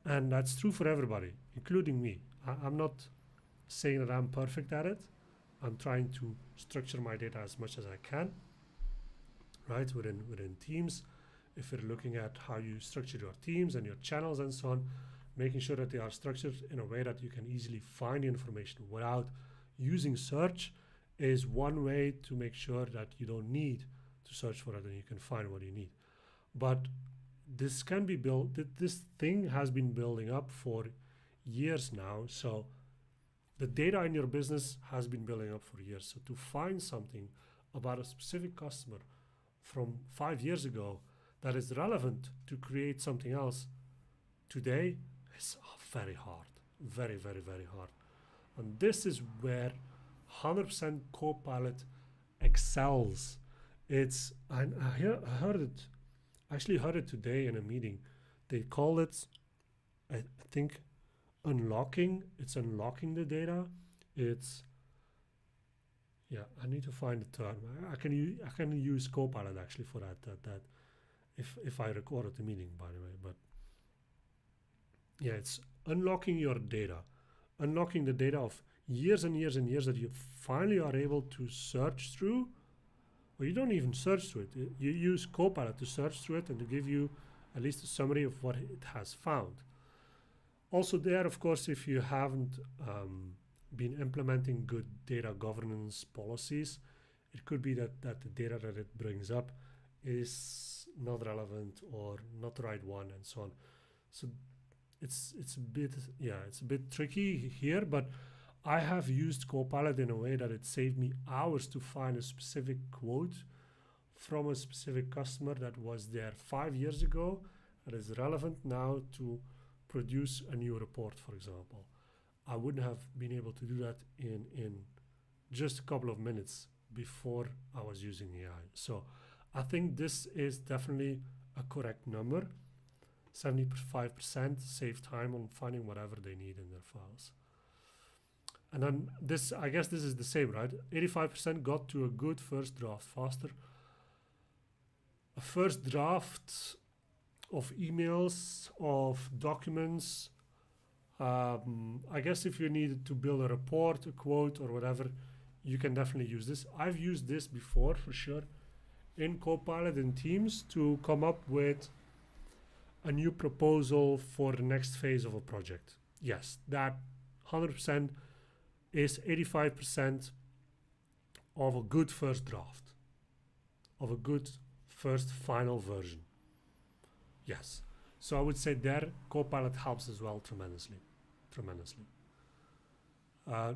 And that's true for everybody, including me. I'm not saying that I'm perfect at it. I'm trying to structure my data as much as I can, right, within teams. If you're looking at how you structure your teams and your channels and so on, making sure that they are structured in a way that you can easily find the information without using search is one way to make sure that you don't need to search for it and you can find what you need. But this can be built, this thing has been building up for years now. So the data in your business has been building up for years. So to find something about a specific customer from 5 years ago that is relevant to create something else today is very hard, very, very, very hard. And this is where 100% Copilot excels. I heard it, actually heard it today in a meeting. They call it, I think, unlocking. It's unlocking the data. It's, yeah, I need to find the term. I can use Copilot actually for that if I recorded the meeting, by the way. But yeah, it's unlocking your data, unlocking the data of years and years and years that you finally are able to search through or you don't even search through it. You use Copilot to search through it and to give you at least a summary of what it has found. Also there, of course, if you haven't been implementing good data governance policies, it could be that the data that it brings up is not relevant or not the right one and so on. So it's a bit tricky here, but I have used Copilot in a way that it saved me hours to find a specific quote from a specific customer that was there 5 years ago that is relevant now to produce a new report, for example. I wouldn't have been able to do that in just a couple of minutes before I was using AI. So I think this is definitely a correct number. 75% save time on finding whatever they need in their files. And then this, I guess this is the same, right? 85% got to a good first draft faster. A first draft of emails, of documents, I guess if you needed to build a report, a quote, or whatever, you can definitely use this. I've used this before, for sure, in Copilot and Teams to come up with a new proposal for the next phase of a project. Yes, that 100% is 85% of a good first draft, of a good first final version. Yes, so I would say there Copilot helps as well tremendously. Now,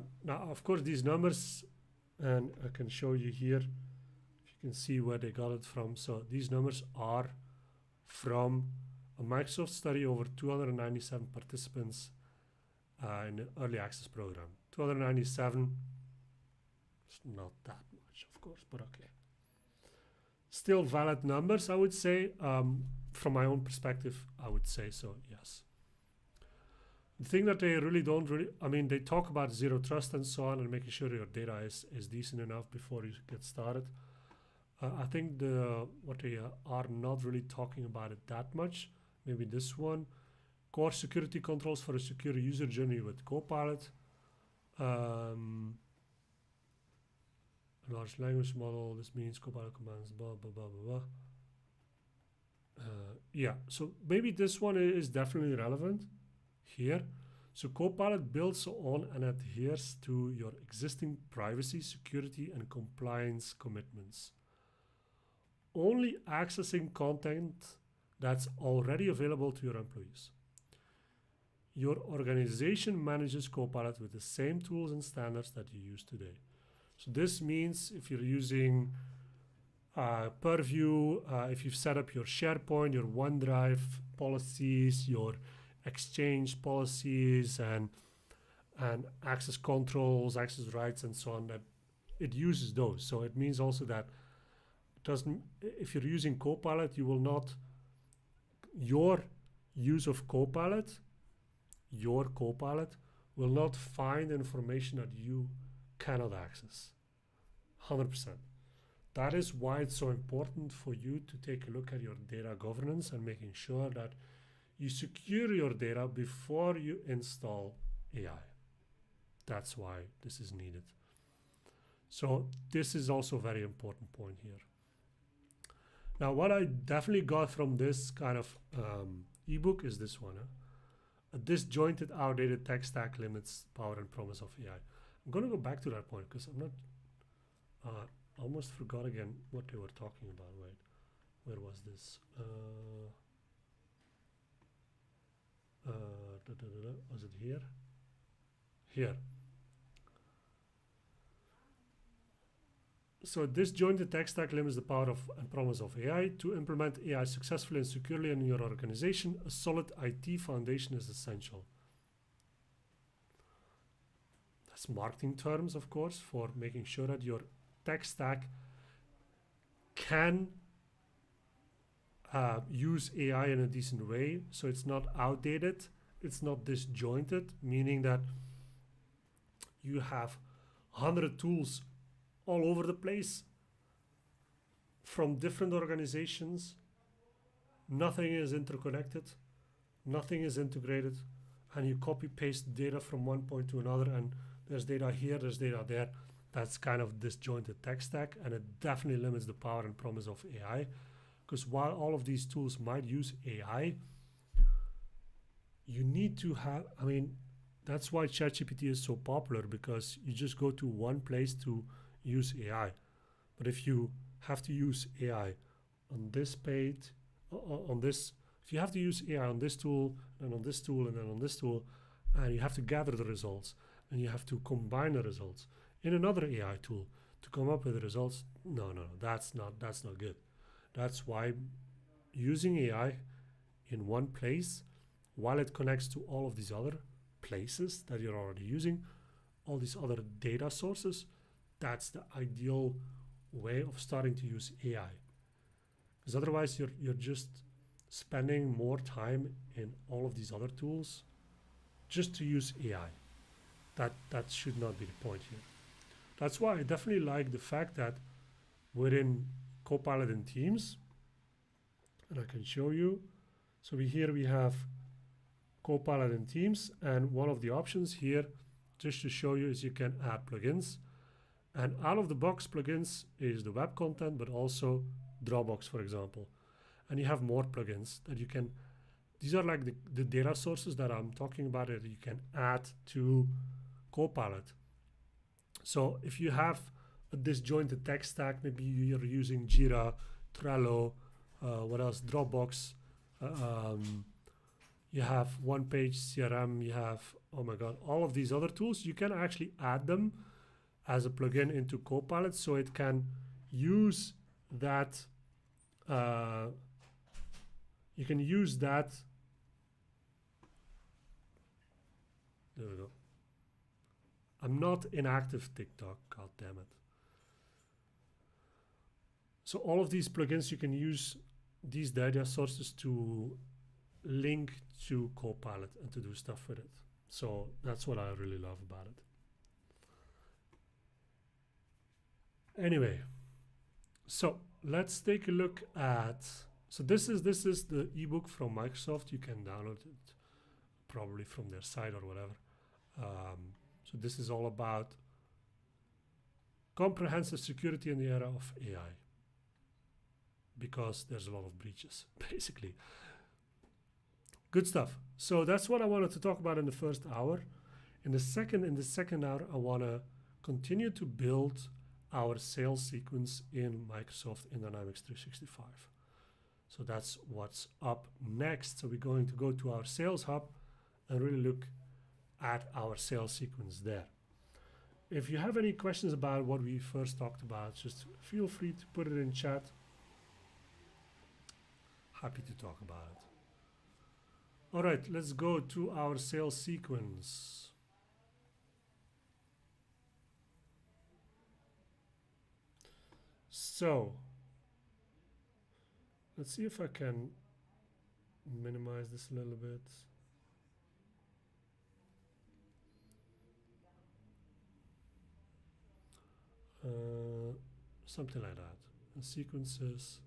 of course, these numbers, and I can show you here, if you can see where they got it from. So these numbers are from a Microsoft study over 297 participants in the early access program. 297, it's not that much, of course, but okay. Still valid numbers, I would say. From my own perspective, I would say so, yes. The thing that they they talk about zero trust and so on and making sure your data is decent enough before you get started. I think what they are not really talking about it that much. Maybe this one. Core security controls for a secure user journey with Copilot. Large language model, this means Copilot commands, blah, blah, blah, blah, blah. Yeah, so maybe this one is definitely relevant here. So Copilot builds on and adheres to your existing privacy, security, and compliance commitments. Only accessing content that's already available to your employees. Your organization manages Copilot with the same tools and standards that you use today. So this means if you're using Purview, if you've set up your SharePoint, your OneDrive policies, your Exchange policies, and access controls, access rights, and so on, that it uses those. So it means also that if you're using Copilot, you will not, your use of Copilot, your Copilot will not find information that you cannot access. 100%. That is why it's so important for you to take a look at your data governance and making sure that you secure your data before you install AI. That's why this is needed. So this is also a very important point here. Now, what I definitely got from this kind of ebook is this one. A disjointed, outdated tech stack limits power and promise of AI. I'm going to go back to that point because I'm not... almost forgot again what they were talking about. Wait, where was this? Was it here? Here. So disjointed tech stack limits the power of and promise of AI. To implement AI successfully and securely in your organization, a solid IT foundation is essential. That's marketing terms, of course, for making sure that your tech stack can use AI in a decent way, so it's not outdated, it's not disjointed, meaning that you have 100 tools all over the place from different organizations. Nothing is interconnected, nothing is integrated, and you copy paste data from one point to another, and there's data here, there's data there. That's kind of disjointed tech stack, and it definitely limits the power and promise of AI. Because while all of these tools might use AI, you need to have, I mean, that's why ChatGPT is so popular, because you just go to one place to use AI. But if you have to use AI on this page, on this, if you have to use AI on this tool, and on this tool, and then on this tool, and you have to gather the results, and you have to combine the results in another AI tool to come up with the results, no, that's not good. That's why using AI in one place, while it connects to all of these other places that you're already using, all these other data sources, that's the ideal way of starting to use AI. Because otherwise you're just spending more time in all of these other tools just to use AI. That should not be the point here. That's why I definitely like the fact that within Copilot in Teams, and I can show you. So here we have Copilot in Teams, and one of the options here, just to show you, is you can add plugins. And out of the box plugins is the web content, but also Dropbox, for example. And you have more plugins that you can, these are like the data sources that I'm talking about that you can add to Copilot. So if you have a disjointed tech stack, maybe you're using Jira, Trello, what else, Dropbox, you have one page CRM, you have, oh my God, all of these other tools, you can actually add them as a plugin into Copilot, so it can use that, you can use that, there we go. I'm not inactive TikTok, god damn it. So all of these plugins, you can use these data sources to link to Copilot and to do stuff with it. So that's what I really love about it. Anyway, so let's take a look at, so this is the ebook from Microsoft. You can download it probably from their site or whatever. So this is all about comprehensive security in the era of AI, because there's a lot of breaches, basically. Good stuff. So that's what I wanted to talk about in the first hour. In the second hour, I want to continue to build our sales sequence in Microsoft in Dynamics 365. So that's what's up next. So we're going to go to our Sales Hub and really look at our sales sequence there. If you have any questions about what we first talked about, just feel free to put it in chat. Happy to talk about it. All right, let's go to our sales sequence. So let's see if I can minimize this a little bit. Something like that. And sequences.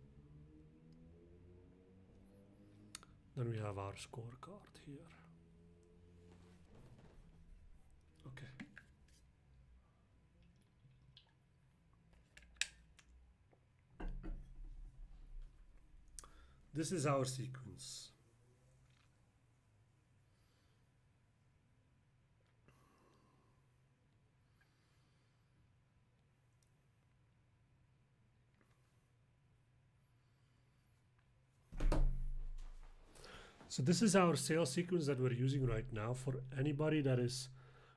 Then we have our scorecard here. Okay. This is our sequence. So this is our sales sequence that we're using right now for anybody that is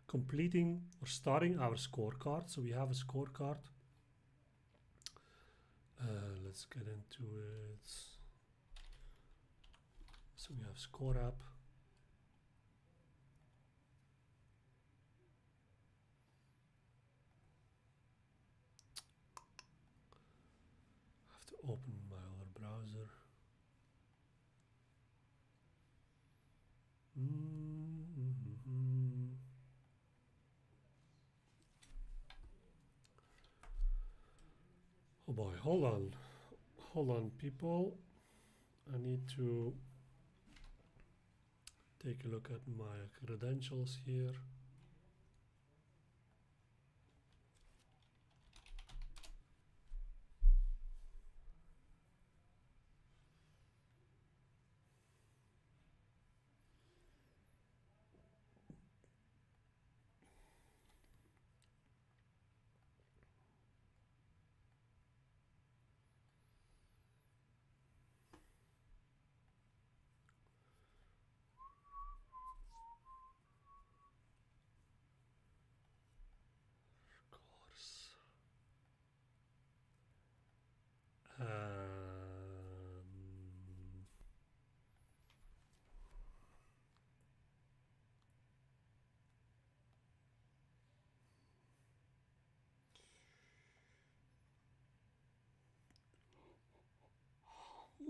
completing or starting our scorecard. So we have a scorecard. Let's get into it. So we have Score App. I have to open my other browser. Oh boy, hold on people. I need to take a look at my credentials here.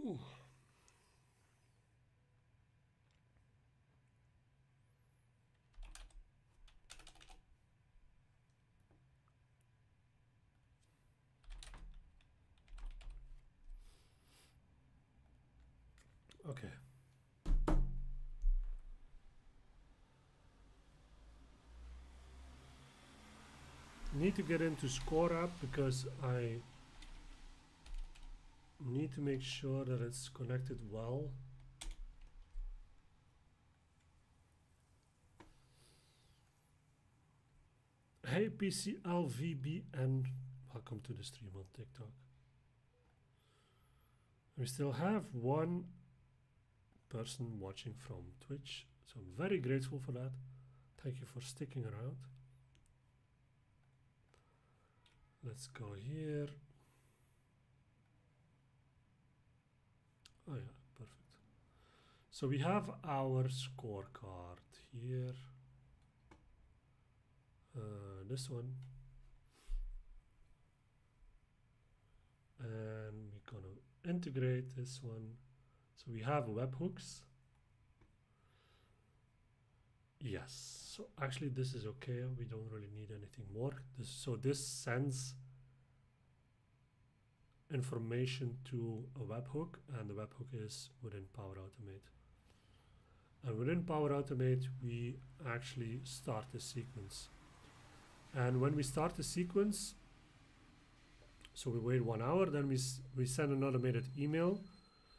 Ooh. Okay. Need to get into ScoreApp because I need to make sure that it's connected well. Hey PCLVBN, welcome to the stream on TikTok. We still have one person watching from Twitch, so I'm very grateful for that. Thank you for sticking around. Let's go here. Oh yeah, perfect. So we have our scorecard here. This one. And we're gonna integrate this one. So we have webhooks. Yes, so actually this is okay. We don't really need anything more. So this sends information to a webhook, and the webhook is within Power Automate. And within Power Automate, we actually start the sequence. And when we start the sequence, so we wait 1 hour, then we send an automated email.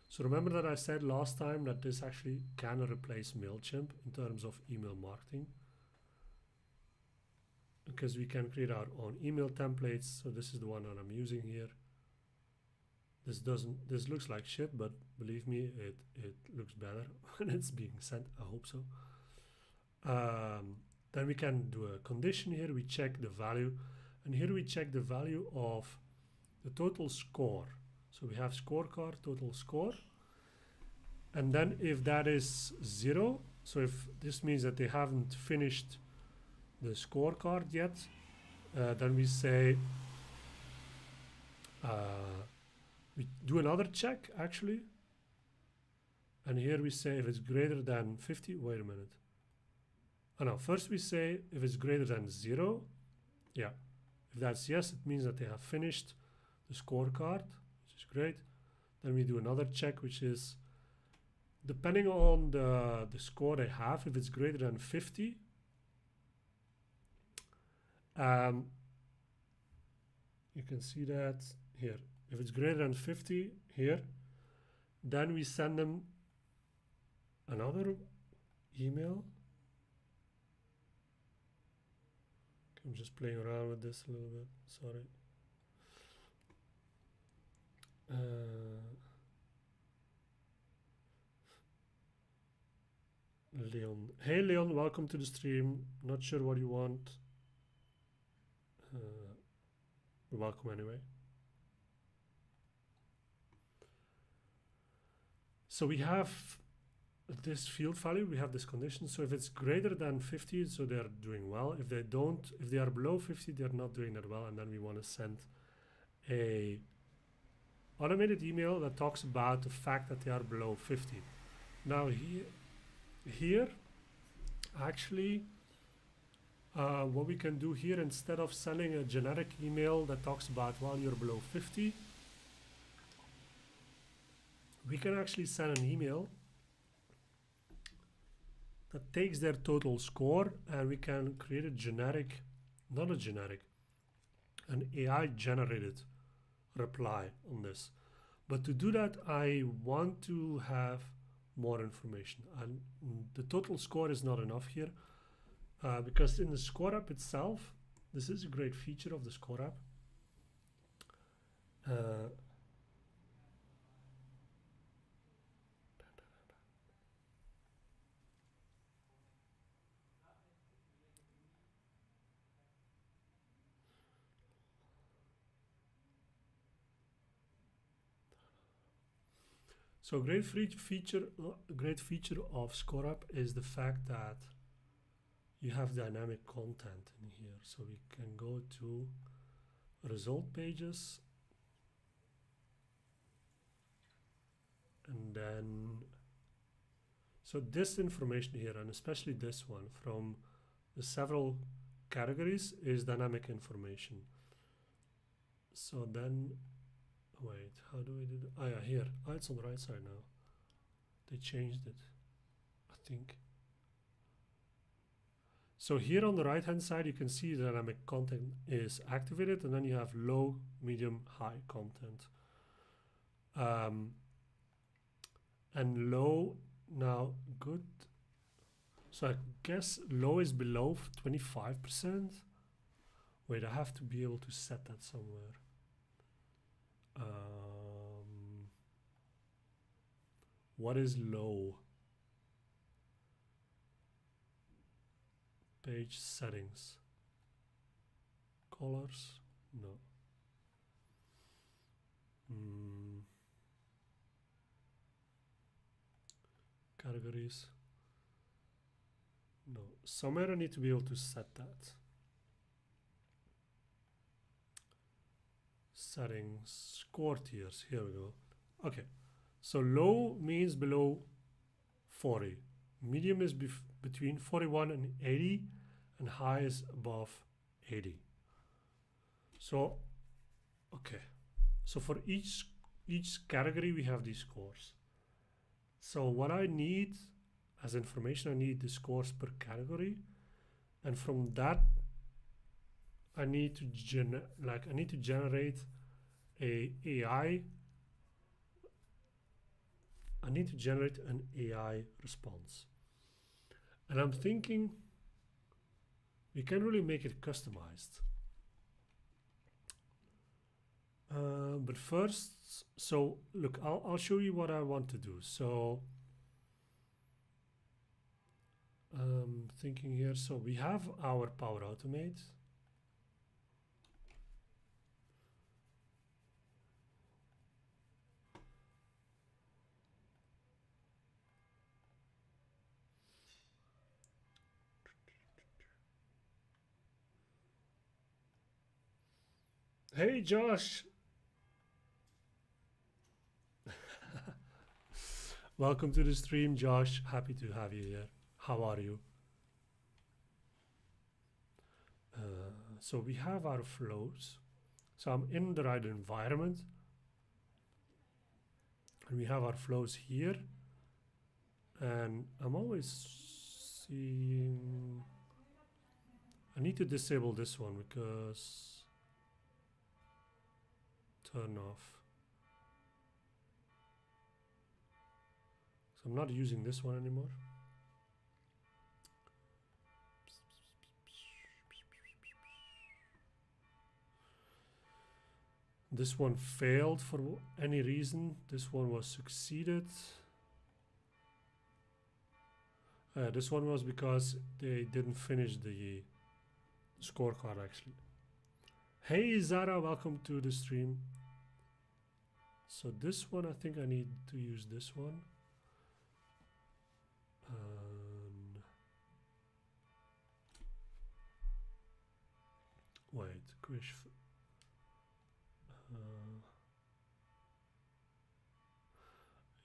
So remember that I said last time that this actually can replace MailChimp in terms of email marketing, because we can create our own email templates. So this is the one that I'm using here. This looks like shit, but believe me, it looks better when it's being sent. I hope so. Then we can do a condition here. We check the value, and here we check the value of the total score. So we have scorecard, total score. And then if that is 0, so if this means that they haven't finished the scorecard yet, then we say, we do another check actually. And here we say if it's greater than 50, wait a minute. Oh no, first we say if it's greater than 0, yeah. If that's yes, it means that they have finished the scorecard, which is great. Then we do another check, which is depending on the score they have, if it's greater than 50, you can see that here. If it's greater than 50 here, then we send them another email. I'm just playing around with this a little bit, sorry. Leon. Hey Leon, welcome to the stream. Not sure what you want. Welcome anyway. So we have this field value, we have this condition. So if it's greater than 50, so they're doing well. If they are below 50, they're not doing that well. And then we want to send a automated email that talks about the fact that they are below 50. Now here actually, what we can do here, instead of sending a generic email that talks about, well, you're below 50, we can actually send an email that takes their total score, and we can create a generic, not a generic, an AI generated reply on this. But to do that, I want to have more information, and the total score is not enough here, because in the Score app itself, this is a great feature of the Score app. So great feature of ScoreUp is the fact that you have dynamic content in here. So we can go to result pages. then, so this information here, and especially this one from the several categories, is dynamic information. So then, wait, how do we do that? Oh yeah, here. Oh, it's on the right side now. They changed it, I think. So here on the right hand side, you can see the dynamic content is activated, and then you have low, medium, high content. And low, now good. So I guess low is below 25%. Wait, I have to be able to set that somewhere. What is low? Page settings. Colors? No. Categories? No. Somewhere I need to be able to set that. Settings, score tiers. Here we go. Okay. So low means below 40. Medium is between 41 and 80, and high is above 80. So, okay. So for each category, we have these scores. So what I need as information, I need the scores per category, and from that, I need to generate a AI. I need to generate an AI response. And I'm thinking we can really make it customized. But first, so look, I'll show you what I want to do. So thinking here, so we have our Power Automate. Hey, Josh. Welcome to the stream, Josh. Happy to have you here. How are you? So we have our flows. So I'm in the right environment. And we have our flows here. And I'm always seeing... I need to disable this one because... Turn off. So I'm not using this one anymore. This one failed for any reason. This one was succeeded. This one was because they didn't finish the scorecard actually. Hey Zara, welcome to the stream. So this one, I think I need to use this one. Wait, quiz.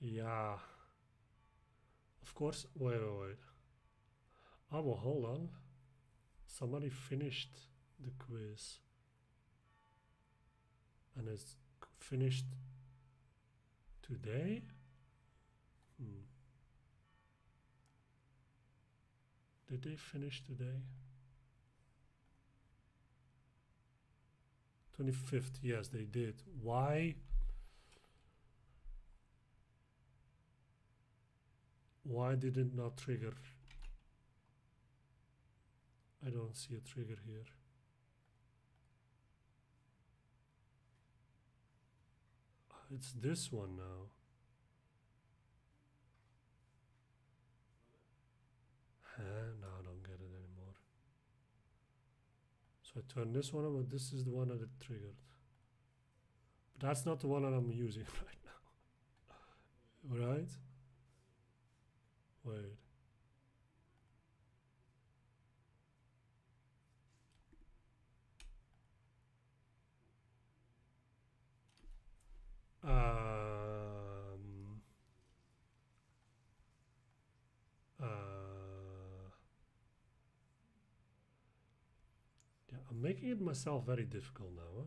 Yeah. Of course. Wait. Oh, well, hold on. Somebody finished the quiz. And it's finished today? Did they finish today? 25th, yes, they did. Why? Why did it not trigger? I don't see a trigger here. It's this one now. No, I don't get it anymore. So I turn this one on, but this is the one that it triggered. But that's not the one that I'm using right now. Right? Wait. making it myself very difficult now, huh?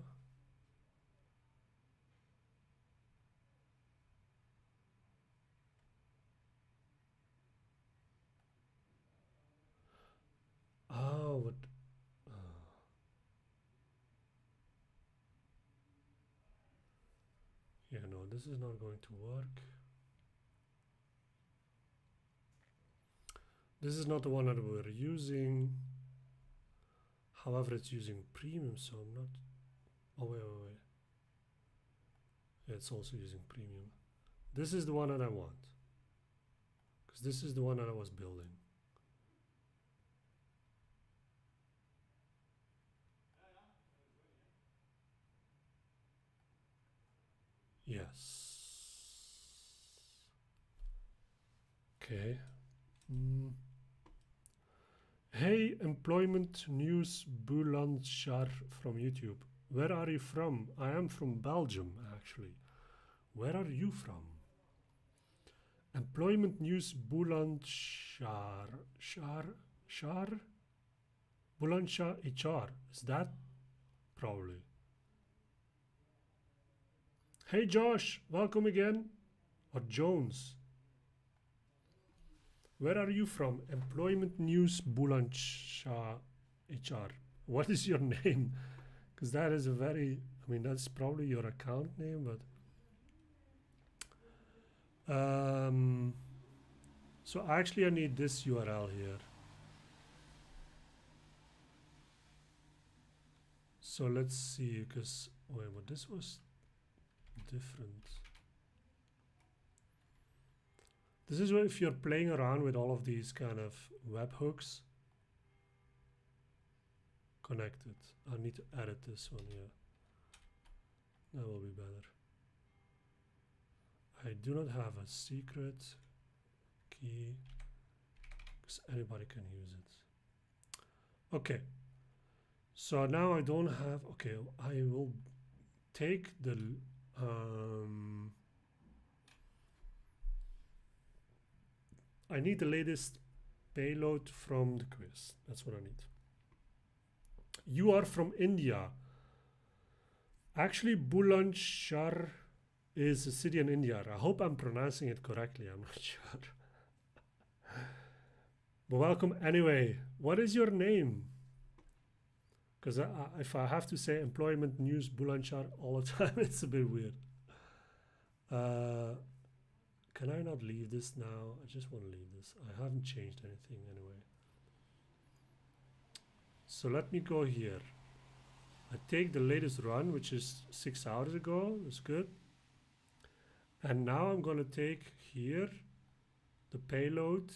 Oh, what? Yeah, no, this is not going to work. This is not the one that we're using. However, it's using premium, so I'm not. Oh, wait. Yeah, it's also using premium. This is the one that I want. Because this is the one that I was building. Yes. Okay. Hey, employment news Boulanchar from YouTube. Where are you from? I am from Belgium, actually. Where are you from? Employment news Boulanchar. Shar? Boulanchar HR. Is that? Probably. Hey, Josh. Welcome again. Or Jones. Where are you from? Employment News Boulanchar HR. What is your name? Because that is a very, I mean, that's probably your account name, but. So actually I need this URL here. So let's see, because, wait, but this was different. This is where if you're playing around with all of these kind of webhooks, connected. I need to edit this one here. That will be better. I do not have a secret key because anybody can use it. Okay. So now I don't have, okay, I will take the, I need the latest payload from the quiz. That's what I need. You are from India. Actually, Bulandshahr is a city in India. I hope I'm pronouncing it correctly. I'm not sure. But welcome anyway. What is your name? Because if I have to say employment news Bulandshahr all the time, it's a bit weird. Can I not leave this now? I just want to leave this. I haven't changed anything anyway. So let me go here. I take the latest run, which is 6 hours ago. That's good. And now I'm going to take here the payload.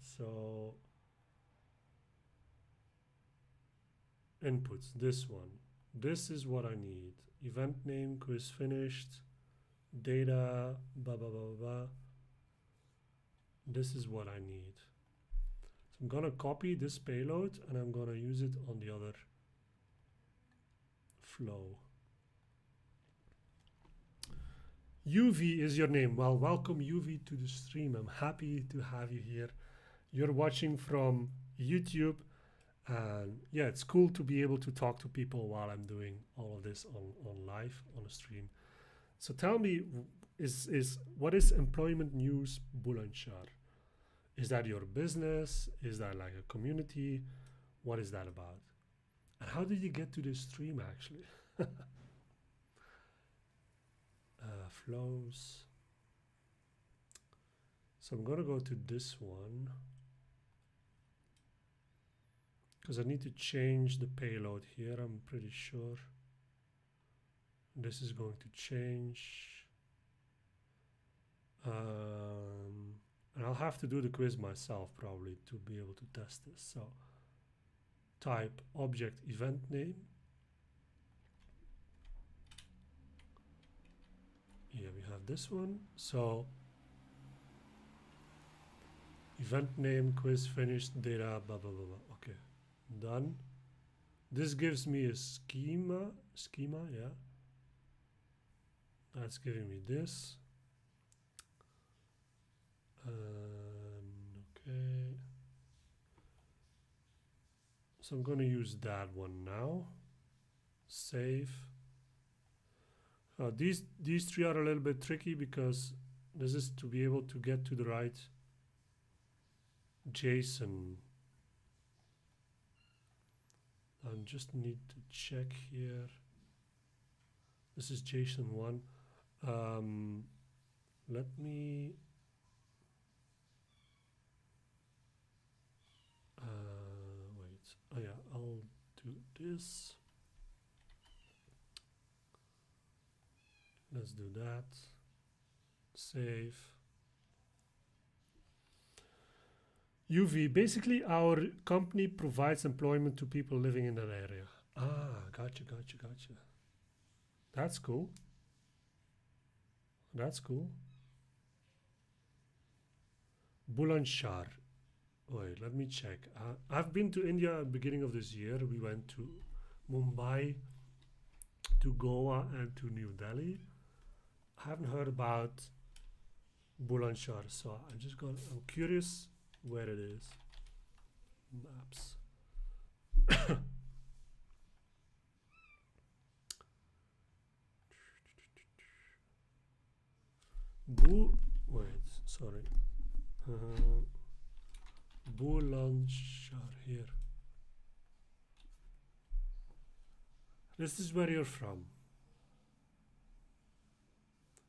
So inputs, this one. This is what I need. Event name, quiz finished, data, blah, blah, blah, blah. This is what I need. So I'm going to copy this payload and I'm going to use it on the other flow. UV is your name. Well, welcome UV to the stream. I'm happy to have you here. You're watching from YouTube. And yeah, it's cool to be able to talk to people while I'm doing all of this on live, on a stream. So tell me, what is Employment News Bulandshahr? Is that your business? Is that like a community? What is that about? And how did you get to this stream actually? Flows. So I'm gonna go to this one because I need to change the payload here, I'm pretty sure. This is going to change. And I'll have to do the quiz myself probably to be able to test this. So type object event name. Yeah, we have this one. So event name, quiz finished, data, blah, blah, blah, blah. Okay, done. This gives me a schema, yeah. That's giving me this. Okay. So I'm going to use that one now. Save. These three are a little bit tricky because this is to be able to get to the right JSON. I just need to check here. This is JSON 1. Let me wait. Oh yeah, I'll do this. Let's do that. Save. UV, basically our company provides employment to people living in that area. Ah, gotcha. That's cool. That's cool. Bulandshahr. Wait, let me check. I've been to India at the beginning of this year. We went to Mumbai, to Goa, and to New Delhi. I haven't heard about Bulandshahr, so I'm curious where it is. Maps. Bulandshahr here. This is where you're from.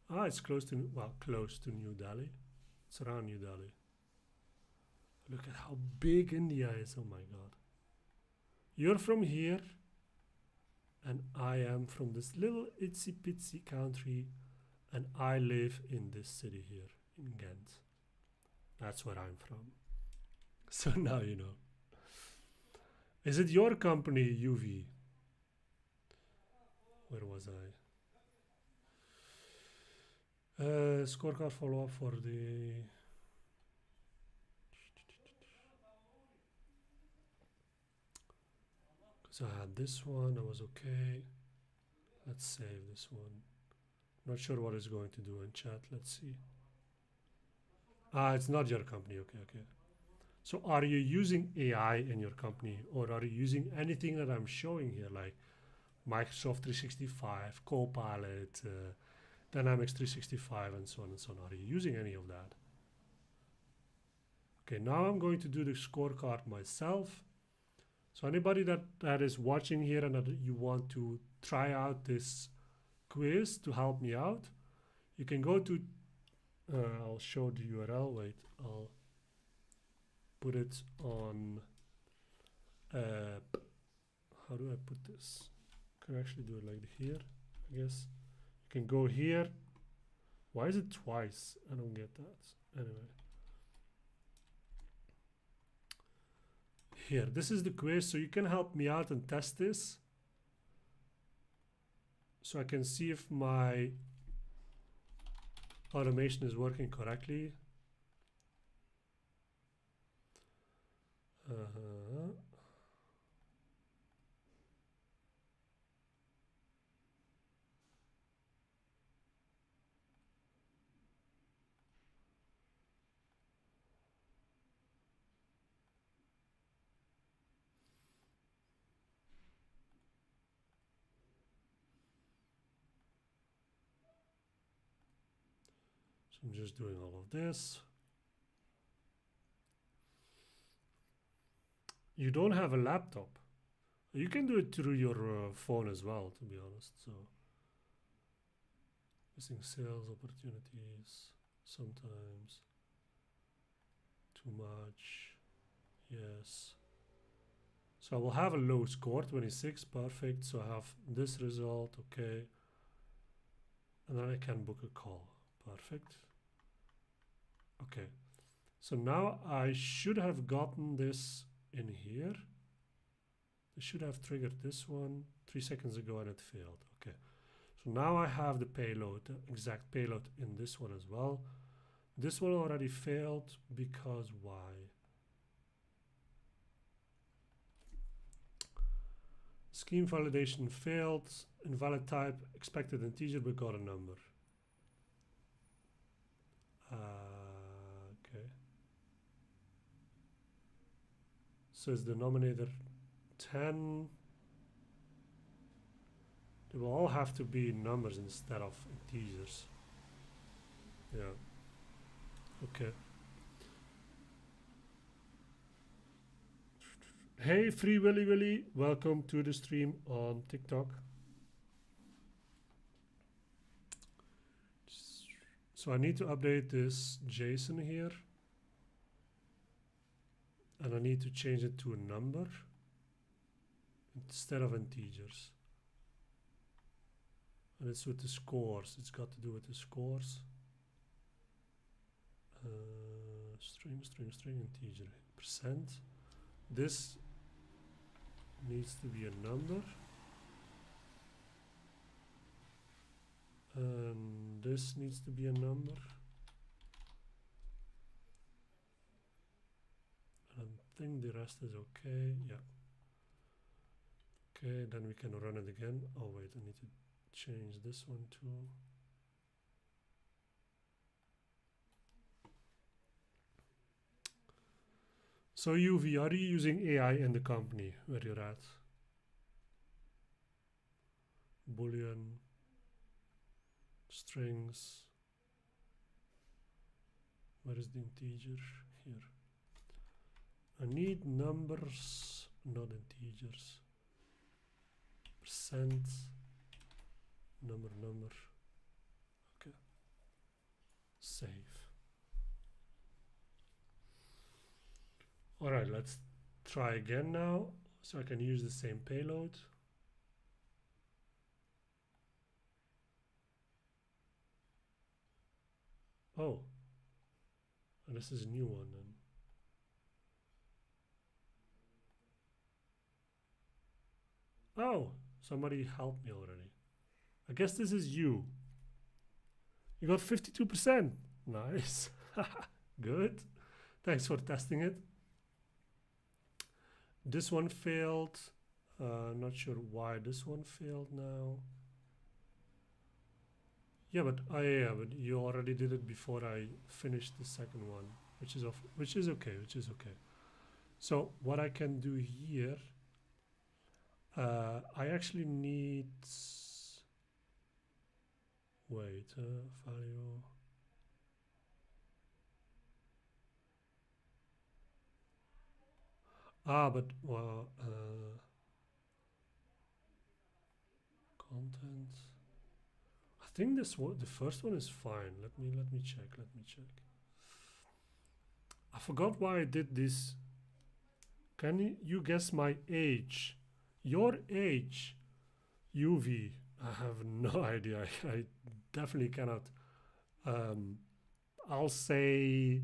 Ah, it's close to New Delhi. It's around New Delhi. Look at how big India is. Oh my God. You're from here, and I am from this little itsy bitsy country, and I live in this city here in Ghent. That's where I'm from. So now you know. Is it your company, UV? Where was I? Scorecard follow-up for the... So I had this one, I was okay. Let's save this one. Not sure what it's going to do in chat, let's see. Ah, it's not your company, okay. So are you using AI in your company, or are you using anything that I'm showing here, like Microsoft 365, Copilot, Dynamics 365, and so on and so on? Are you using any of that? Okay, now I'm going to do the scorecard myself. So anybody that is watching here and that you want to try out this quiz to help me out, you can go to, I'll show the URL, wait, I'll put it on, how do I put this? I can actually do it like here, I guess. You can go here. Why is it twice? I don't get that. Anyway. Here, this is the quiz, so you can help me out and test this. So I can see if my automation is working correctly. So I'm just doing all of this. You don't have a laptop. You can do it through your phone as well, to be honest. So, missing sales opportunities sometimes. Too much. Yes. So I will have a low score, 26, perfect. So I have this result, okay. And then I can book a call, perfect. Okay. So now I should have gotten this in here. I should have triggered this one 3 seconds ago and it failed. Okay. So now I have the payload, the exact payload in this one as well. This one already failed because why? Scheme validation failed. Invalid type, expected integer, but got a number. Okay. So is the denominator 10. They will all have to be numbers instead of integers. Yeah. Okay. Hey, Free Willy Willy, welcome to the stream on TikTok. So I need to update this JSON here. And I need to change it to a number instead of integers. And it's with the scores. It's got to do with the scores. String, integer, percent. This needs to be a number. And this needs to be a number. I think the rest is okay. Yeah. Okay, then we can run it again. Oh wait, I need to change this one too. So UV, are you using AI in the company where you're at? Boolean, strings. Where is the integer? Here. I need numbers, not integers. Percent, number. Okay. Save. All right, let's try again now. So I can use the same payload. Oh, and this is a new one then. Oh, somebody helped me already. I guess this is you. You got 52%. Nice. Good. Thanks for testing it. This one failed. Not sure why this one failed now. Yeah, but but you already did it before I finished the second one, which is okay. So what I can do here, I actually need. Wait, value. But content. I think this one, the first one is fine. Let me check. I forgot why I did this. Can you guess my age? Your age, UV. I have no idea. I definitely cannot. I'll say,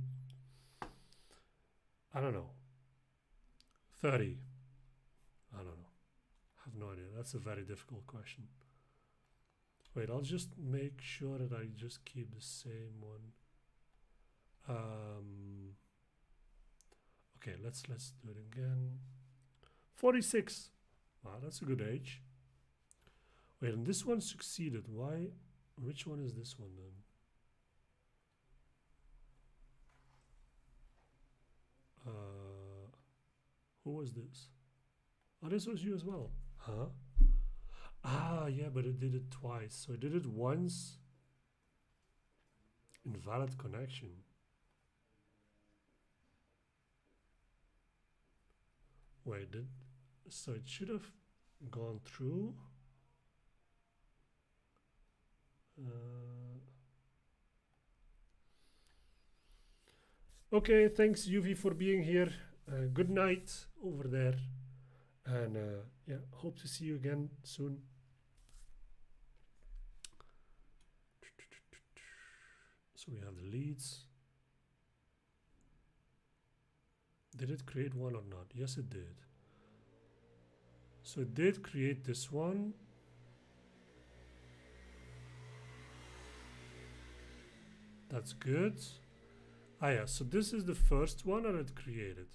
I don't know, 30. I don't know. I have no idea. That's a very difficult question. Wait, I'll just make sure that I just keep the same one. Okay, let's do it again. 46. Wow, that's a good age. Wait, and this one succeeded. Why? Which one is this one then? Who was this? Oh, this was you as well. Huh? Ah, yeah, but it did it twice. So it did it once. Invalid connection. Wait, so it should have gone through. Okay, thanks UV for being here. Good night over there. And yeah, hope to see you again soon. So we have the leads. Did it create one or not? Yes, it did. So it did create this one. That's good. Ah, yeah, so this is the first one that it created.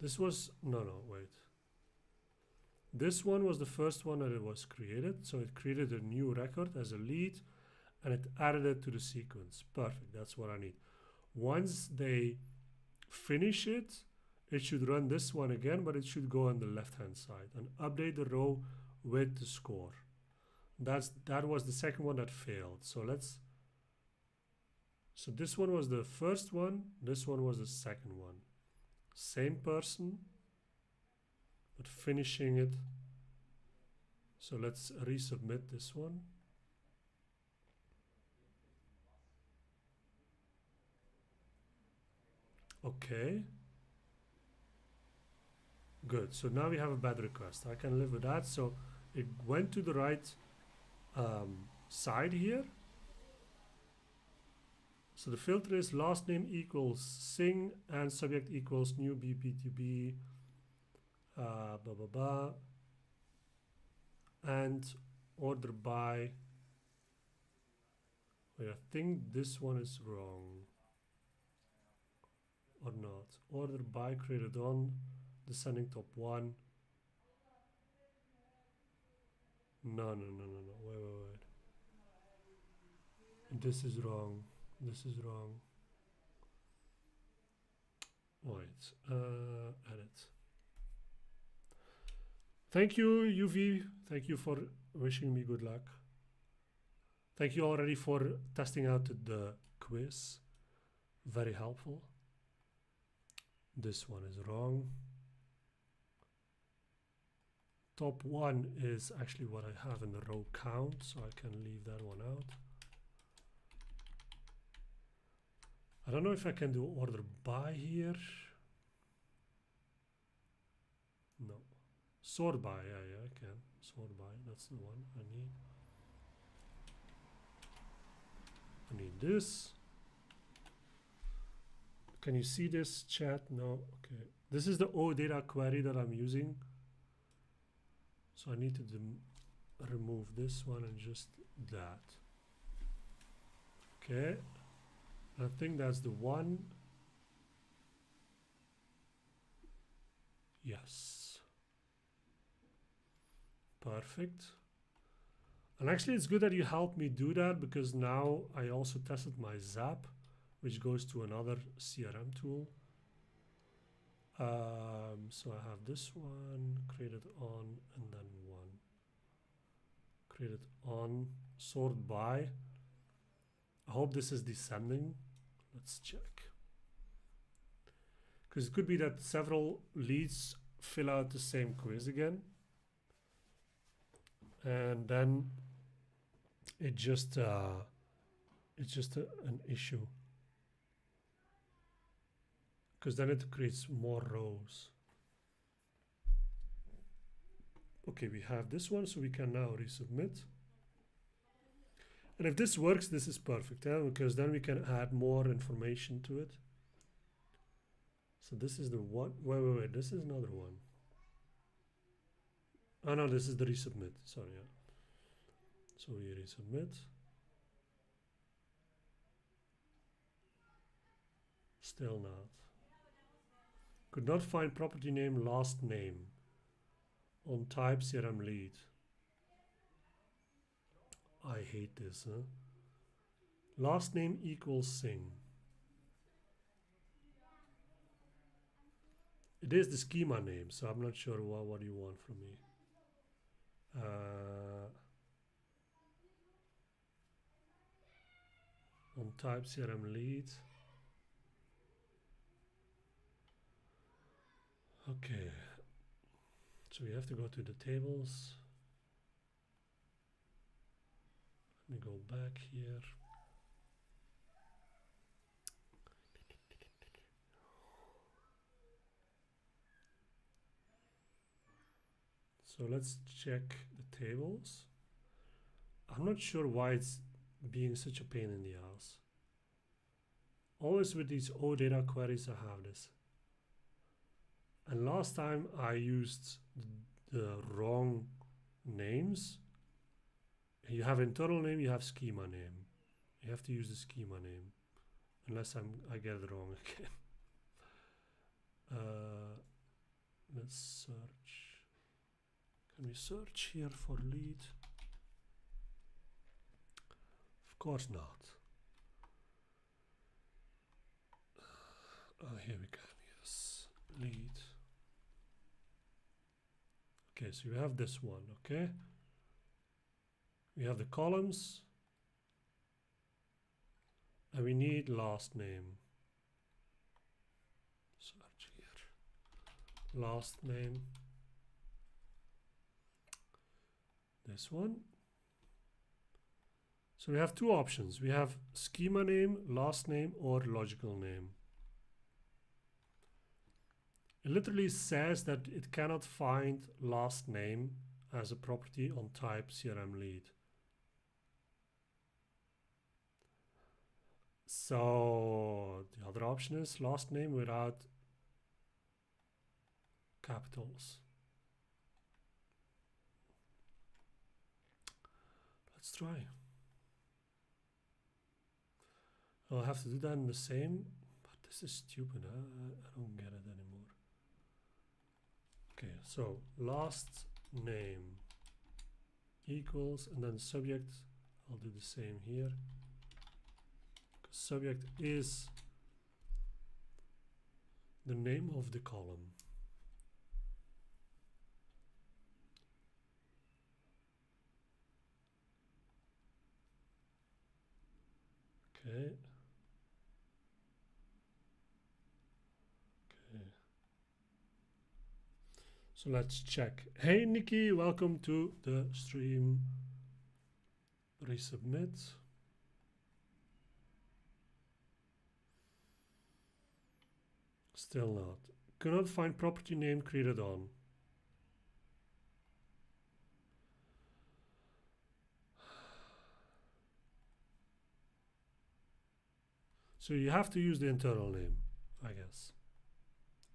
This was, no, wait. This one was the first one that it was created. So it created a new record as a lead and it added it to the sequence. Perfect, that's what I need. Once they finish it, it should run this one again, but it should go on the left-hand side and update the row with the score. That was the second one that failed. So this one was the first one, this one was the second one. Same person, but finishing it. So let's resubmit this one. Okay. Good. So now we have a bad request. I can live with that. So it went to the right side here. So the filter is last name equals sing and subject equals new BPTB blah blah blah, and order by. Wait, I think this one is wrong or not. Order by created on descending top one. No. Wait. This is wrong. This is wrong. Wait. Edit. Thank you, UV. Thank you for wishing me good luck. Thank you already for testing out the quiz. Very helpful. This one is wrong. Top one is actually what I have in the row count, so I can leave that one out. I don't know if I can do order by here. No. Sort by, yeah, I can. Sort by, that's the one I need. I need this. Can you see this, chat? No, okay. This is the OData query that I'm using. So I need to remove this one and just that. Okay. I think that's the one. Yes. Perfect. And actually it's good that you helped me do that, because now I also tested my Zap, which goes to another CRM tool. So I have this one, created on, and then one. Created on, sort by. I hope this is descending. Let's check. Because it could be that several leads fill out the same quiz again. And then it's just an issue. Because then it creates more rows. Okay, we have this one, so we can now resubmit. And if this works, this is perfect, because then we can add more information to it. So this is the one. Wait, this is another one. Oh no, this is the resubmit. Sorry, yeah. So we resubmit. Still not. Could not find property name last name on type CRM lead. I hate this, huh? Last name equals sing. It is the schema name, so I'm not sure what you want from me. On type CRM lead. Okay, so we have to go to the tables. Let me go back here. So let's check the tables. I'm not sure why it's being such a pain in the ass. Always with these OData queries I have this. And last time I used the wrong names. You have internal name, you have schema name. You have to use the schema name, unless I get it wrong again. Let's search. Can we search here for lead? Of course not. Oh, here we can, yes, lead. Okay, so you have this one, okay? We have the columns, and we need last name. Search here, last name. This one. So we have two options. We have schema name, last name, or logical name. It literally says that it cannot find last name as a property on type CRM lead. So the other option is last name without capitals. Let's try. I'll have to do that in the same, but this is stupid. I don't get it anymore. Okay, so last name equals, and then subject, I'll do the same here. Subject is the name of the column. Okay. So let's check. Hey Nikki, welcome to the stream. Resubmit. Still not. Cannot find property name created on. So you have to use the internal name, I guess,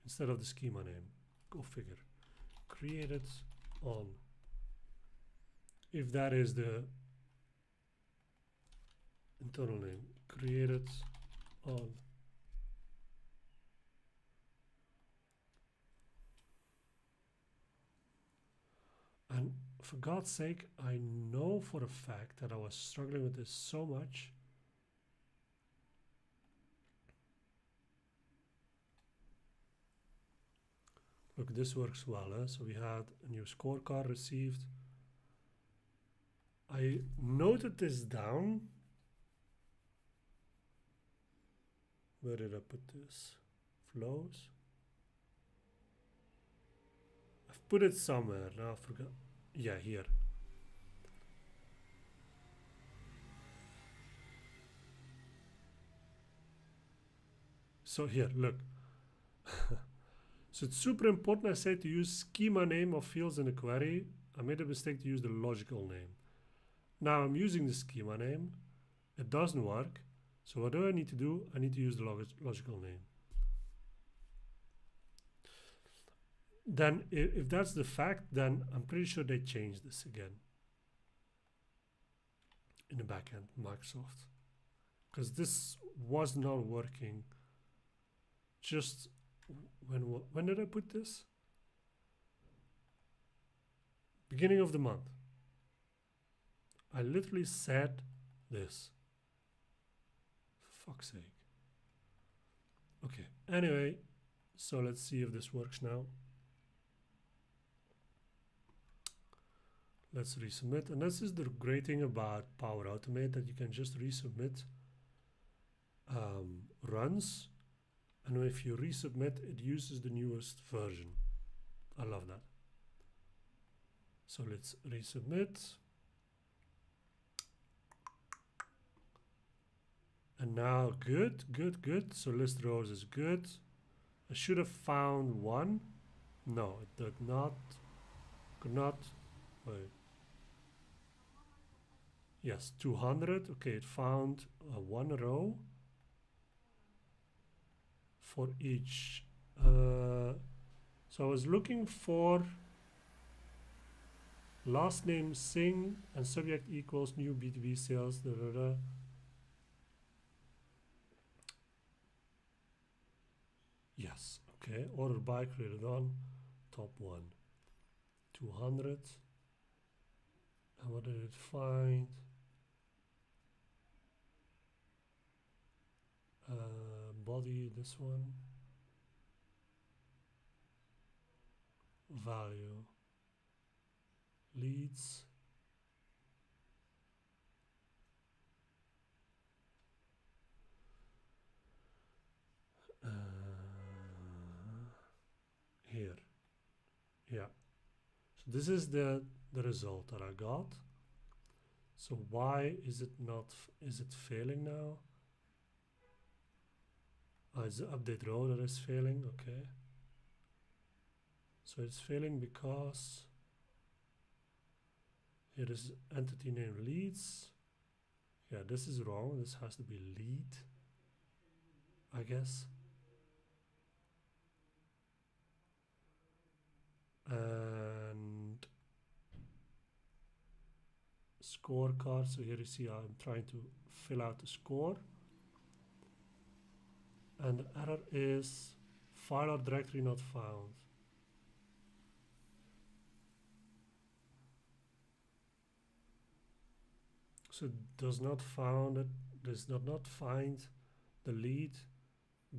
instead of the schema name. Go figure. Created on. If that is the internal name, created on. And for God's sake, I know for a fact that I was struggling with this so much. Look, this works well. So we had a new scorecard received. I noted this down. Where did I put this? Flows. I've put it somewhere. Now I forgot. Yeah, here. So here, look. So it's super important, I say, to use schema name of fields in a query. I made a mistake to use the logical name. Now I'm using the schema name. It doesn't work. So what do I need to do? I need to use the logical name. Then if that's the fact, then I'm pretty sure they changed this again in the backend, Microsoft. Because this was not working. Just when did I put this? Beginning of the month. I literally said this. For fuck's sake. Okay, anyway, so let's see if this works now. Let's resubmit. And this is the great thing about Power Automate, that you can just resubmit runs. And if you resubmit, it uses the newest version. I love that. So let's resubmit. And now good. So list rows is good. I should have found one. No, it did not. Could not. Wait. Yes, 200. Okay, it found one row for each. So I was looking for last name Singh and subject equals new B2B sales. Yes, okay. Order by created on top one. 200. And what did it find? Body, this one. value leads here. Yeah. So this is the result that I got. So why is it not, is it failing now? It's the update row that is failing, okay. So it's failing because here is entity name leads. Yeah, this is wrong. This has to be lead, I guess. And scorecard. So here you see I'm trying to fill out the score. And the error is file or directory not found. So it does not not find the lead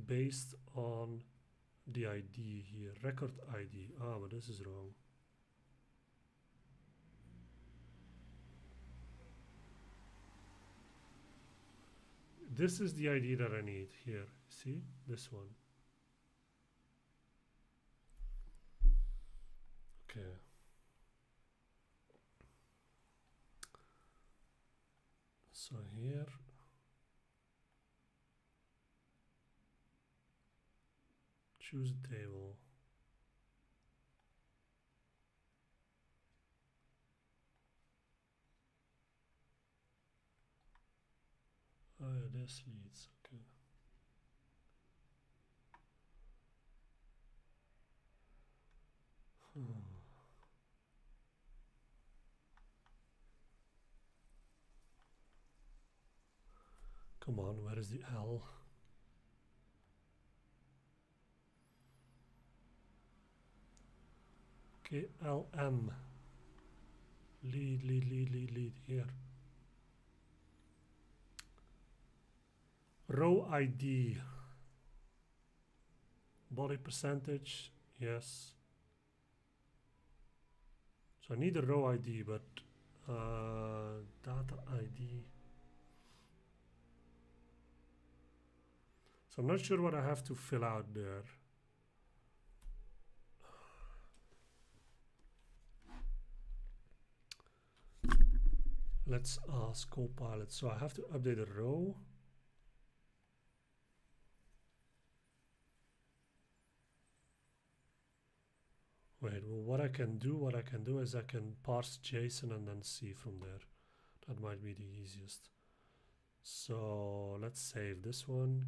based on the ID here, record ID. Ah, but this is wrong. This is the ID that I need here. See this one. Okay. So here, choose a table. Oh, yeah, this leads. Okay. Come on, where is the L? Okay, LM. Lead here. Row ID. Body percentage, yes. So I need a row ID, but data ID. So I'm not sure what I have to fill out there. Let's ask Copilot. So I have to update a row. Wait, well, what I can do is I can parse JSON and then see from there. That might be the easiest. So let's save this one.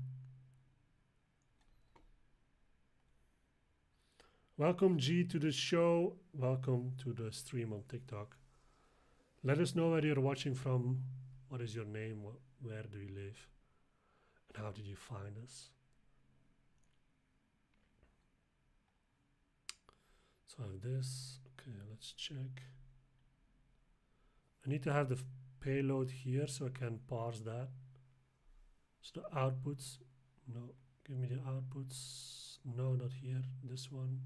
Welcome G to the show. Welcome to the stream on TikTok. Let us know where you're watching from. What is your name? Where do you live? And how did you find us? So I have this. Okay, let's check. I need to have the payload here so I can parse that. So the outputs. No, give me the outputs. No, not here. This one.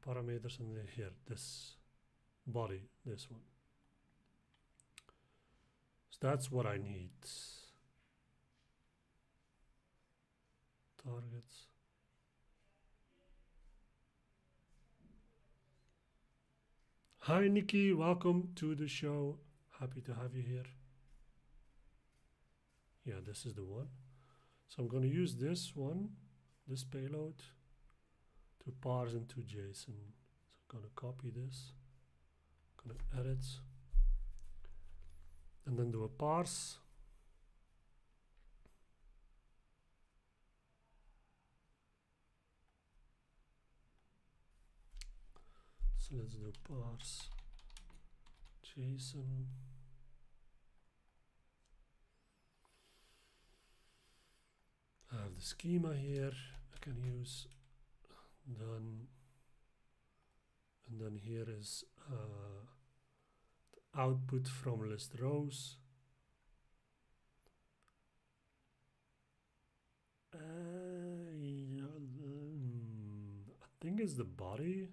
Parameters and here. This body. This one. So that's what I need. Targets. Hi Nikki, welcome to the show. Happy to have you here. Yeah, this is the one. So I'm going to use this one, this payload, to parse into JSON. So I'm going to copy this, going to edit, and then do a parse. So let's do parse JSON. I have the schema here. I can use done, and then here is the output from list rows. Yeah, think it's the body.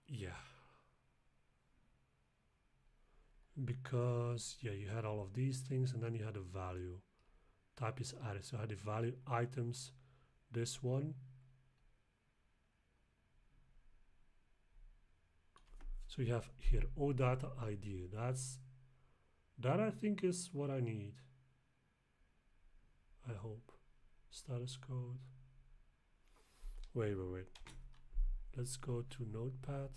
Yeah. Because, yeah, you had all of these things and then you had a value. Type is added. So I had the value items, this one. So you have here OData ID. That I think is what I need. I hope. Status code. Wait. Let's go to Notepad.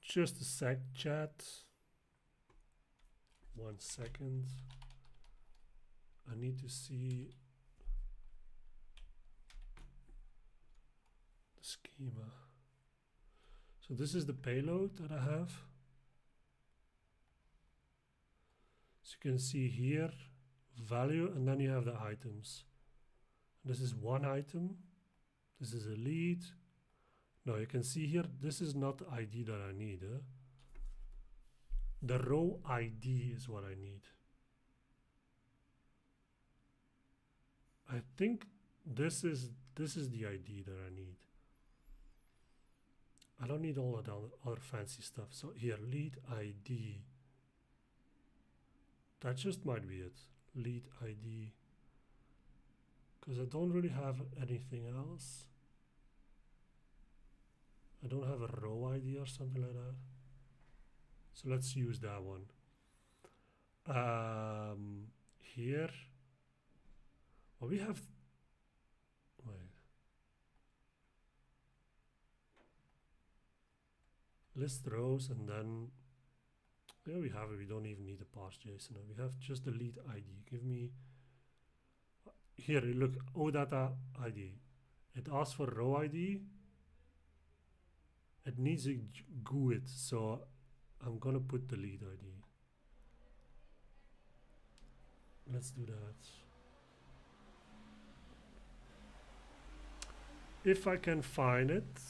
Just a sec, chat. 1 second. I need to see the schema. So this is the payload that I have. So you can see here value, and then you have the items. This is one item. This is a lead. Now you can see here, this is not the ID that I need. The row ID is what I need. I think this is the ID that I need. I don't need all of the other fancy stuff. So here, lead ID. That just might be it. Lead ID. Because I don't really have anything else. I don't have a row ID or something like that. So let's use that one. Here. Well, we have. Wait. List rows and then. Yeah, we have it. We don't even need a parse JSON. We have just the lead ID. Give me. Here, look. OData ID. It asks for row ID. It needs a GUID, so I'm gonna put the lead ID. Let's do that. If I can find it,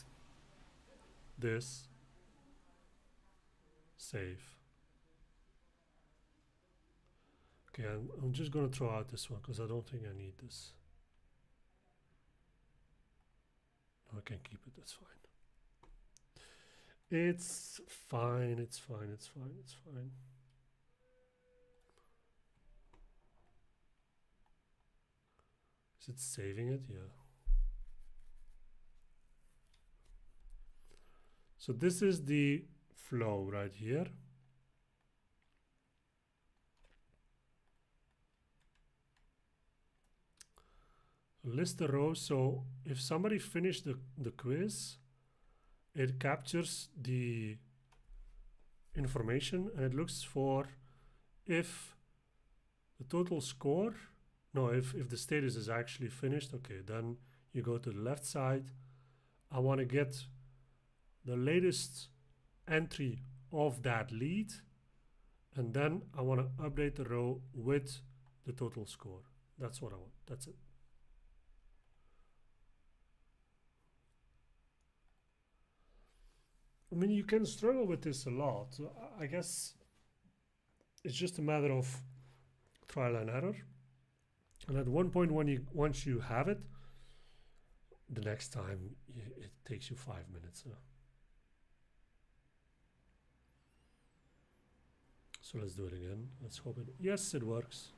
this, save. Okay, I'm just gonna throw out this one because I don't think I need this. No, I can keep it, that's fine. It's fine, it's fine, it's fine, it's fine. Is it saving it? Yeah. So this is the flow right here. List the rows. So if somebody finished the quiz, it captures the information and it looks for if the total score, no, if the status is actually finished, okay, then you go to the left side. I want to get the latest entry of that lead, and then I want to update the row with the total score. That's what I want. That's it. I mean, you can struggle with this a lot. So I guess it's just a matter of trial and error. And at one point, once you have it, the next time it takes you 5 minutes. So let's do it again. Let's hope it. Yes, it works.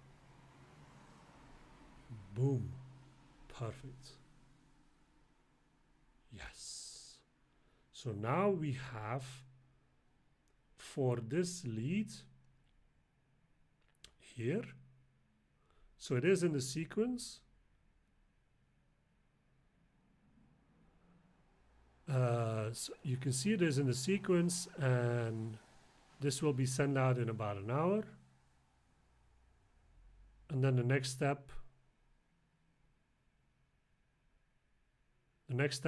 Boom. Perfect. Yes. So now we have for this lead here. So it is in the sequence. So you can see it is in the sequence, and this will be sent out in about an hour. And then the next step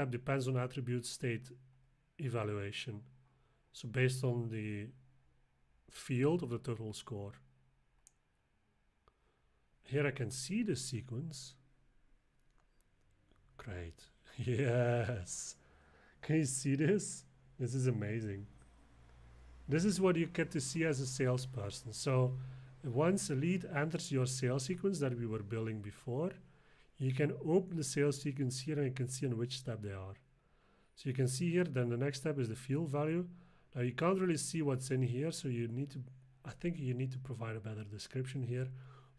depends on attribute state evaluation. So based on the field of the total score. Here I can see the sequence. Great. Yes. Can you see this? This is amazing. This is what you get to see as a salesperson. So once a lead enters your sales sequence that we were building before, you can open the sales sequence here and you can see on which step they are. So you can see here, then the next step is the field value. Now you can't really see what's in here, so you need to, I think you need to provide a better description here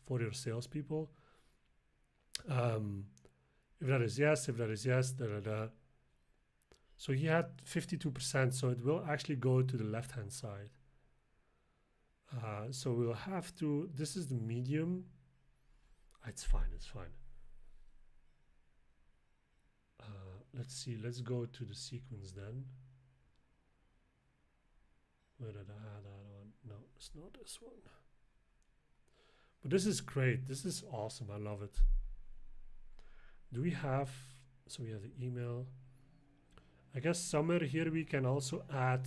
for your salespeople. If that is yes, da da da. So he had 52%, so it will actually go to the left-hand side. So we'll have to, this is the medium. It's fine, it's fine. Let's see, let's go to the sequence then. Where did I have that one? No, it's not this one. But this is great, this is awesome, I love it. Do we have, so we have the email. I guess somewhere here we can also add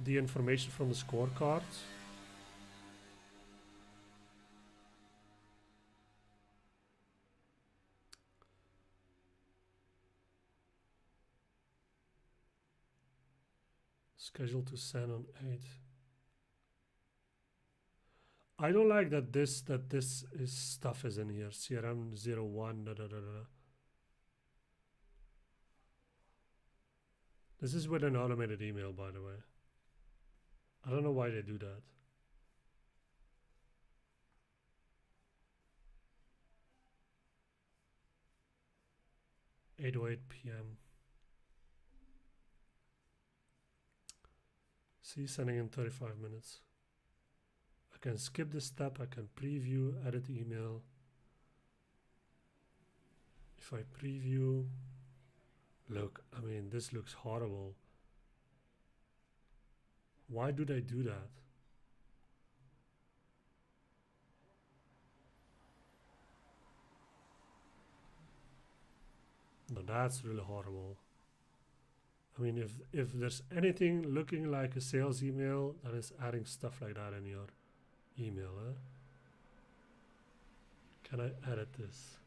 the information from the scorecard. Scheduled to send on 8. I don't like that this is stuff is in here. CRM 01 da da da da. This is with an automated email, by the way. I don't know why they do that. 8:08 p.m. See, sending in 35 minutes. I can skip this step, I can preview, edit email. If I preview, look, I mean, this looks horrible. Why do they do that? No, that's really horrible. I mean, if there's anything looking like a sales email, that is adding stuff like that in your email. Huh? Can I edit this?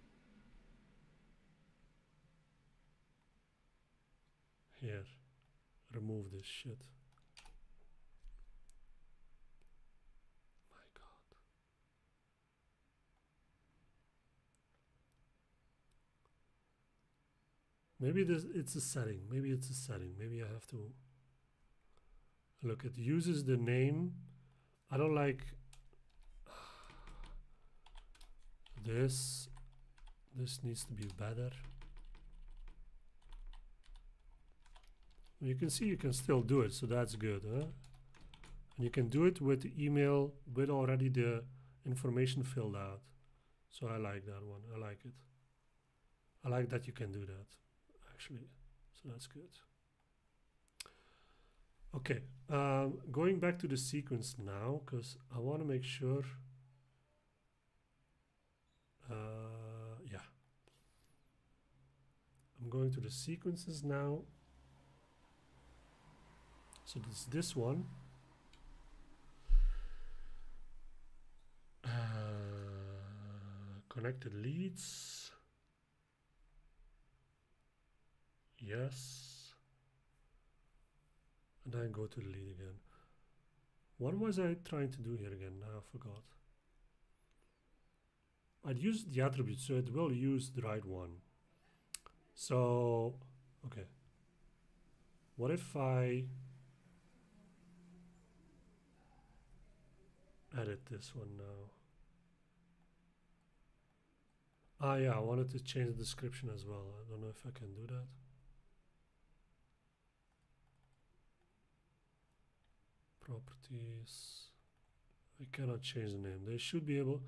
Here, remove this shit. My God. Maybe it's a setting. Maybe it's a setting. Maybe I have to look. It uses the name. I don't like this. This needs to be better. You can see you can still do it, so that's good, huh? And you can do it with the email with already the information filled out. So I like that one. I like it. I like that you can do that, actually. So that's good. Okay, going back to the sequence now, because I want to make sure. Yeah. I'm going to the sequences now. So it's this one. Connected leads. Yes. And then go to the lead again. What was I trying to do here again? Now I forgot. I'd use the attribute, so it will use the right one. So, okay. What if I edit this one now? Ah, yeah, I wanted to change the description as well. I don't know if I can do that. Properties. I cannot change the name. They should be able.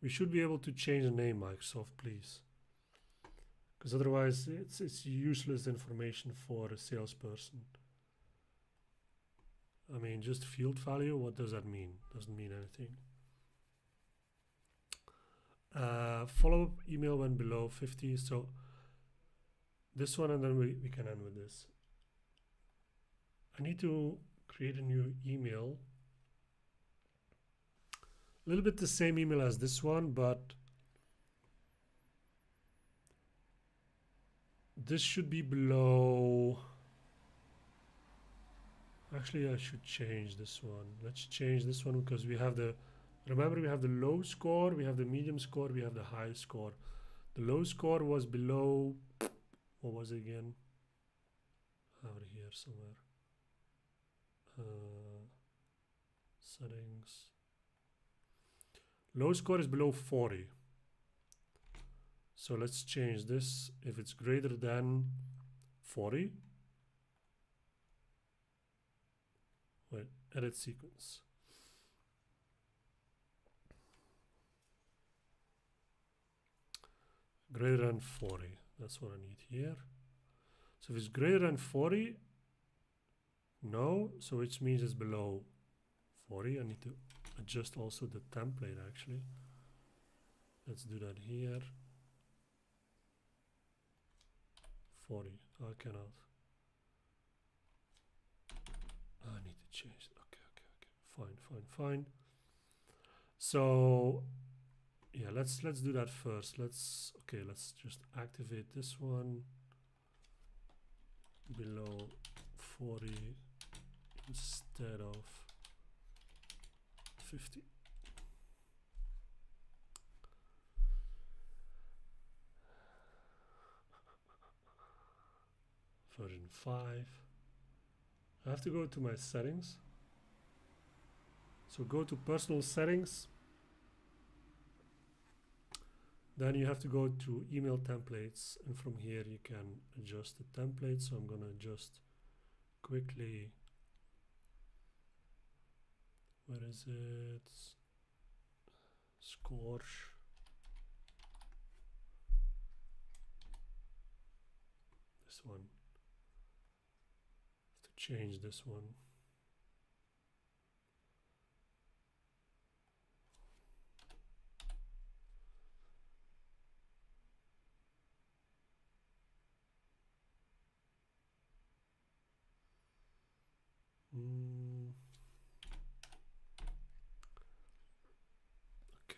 We should be able to change the name, Microsoft, please. Because otherwise, it's useless information for a salesperson. I mean, just field value. What does that mean? Doesn't mean anything. Follow-up email went below 50. So this one, and then we can end with this. I need to create a new email. A little bit the same email as this one, but this should be below. Actually, I should change this one. Let's change this one because we have the, remember we have the low score, we have the medium score, we have the high score. The low score was below, what was it again? Over here somewhere. Settings. Low score is below 40. So let's change this. If it's greater than 40, wait, edit sequence. Greater than 40, that's what I need here. So if it's greater than 40, no, so which means it's below 40. I need to adjust also the template actually. Let's do that here. 40, I cannot. I need to change it. Okay. Fine. So yeah, let's do that first. Let's just activate this one below 40 instead of 50. Version 5. I have to go to my settings. So go to personal settings. Then you have to go to email templates, and from here you can adjust the template. So I'm gonna adjust quickly. Where is it? Score. This one. To change this one.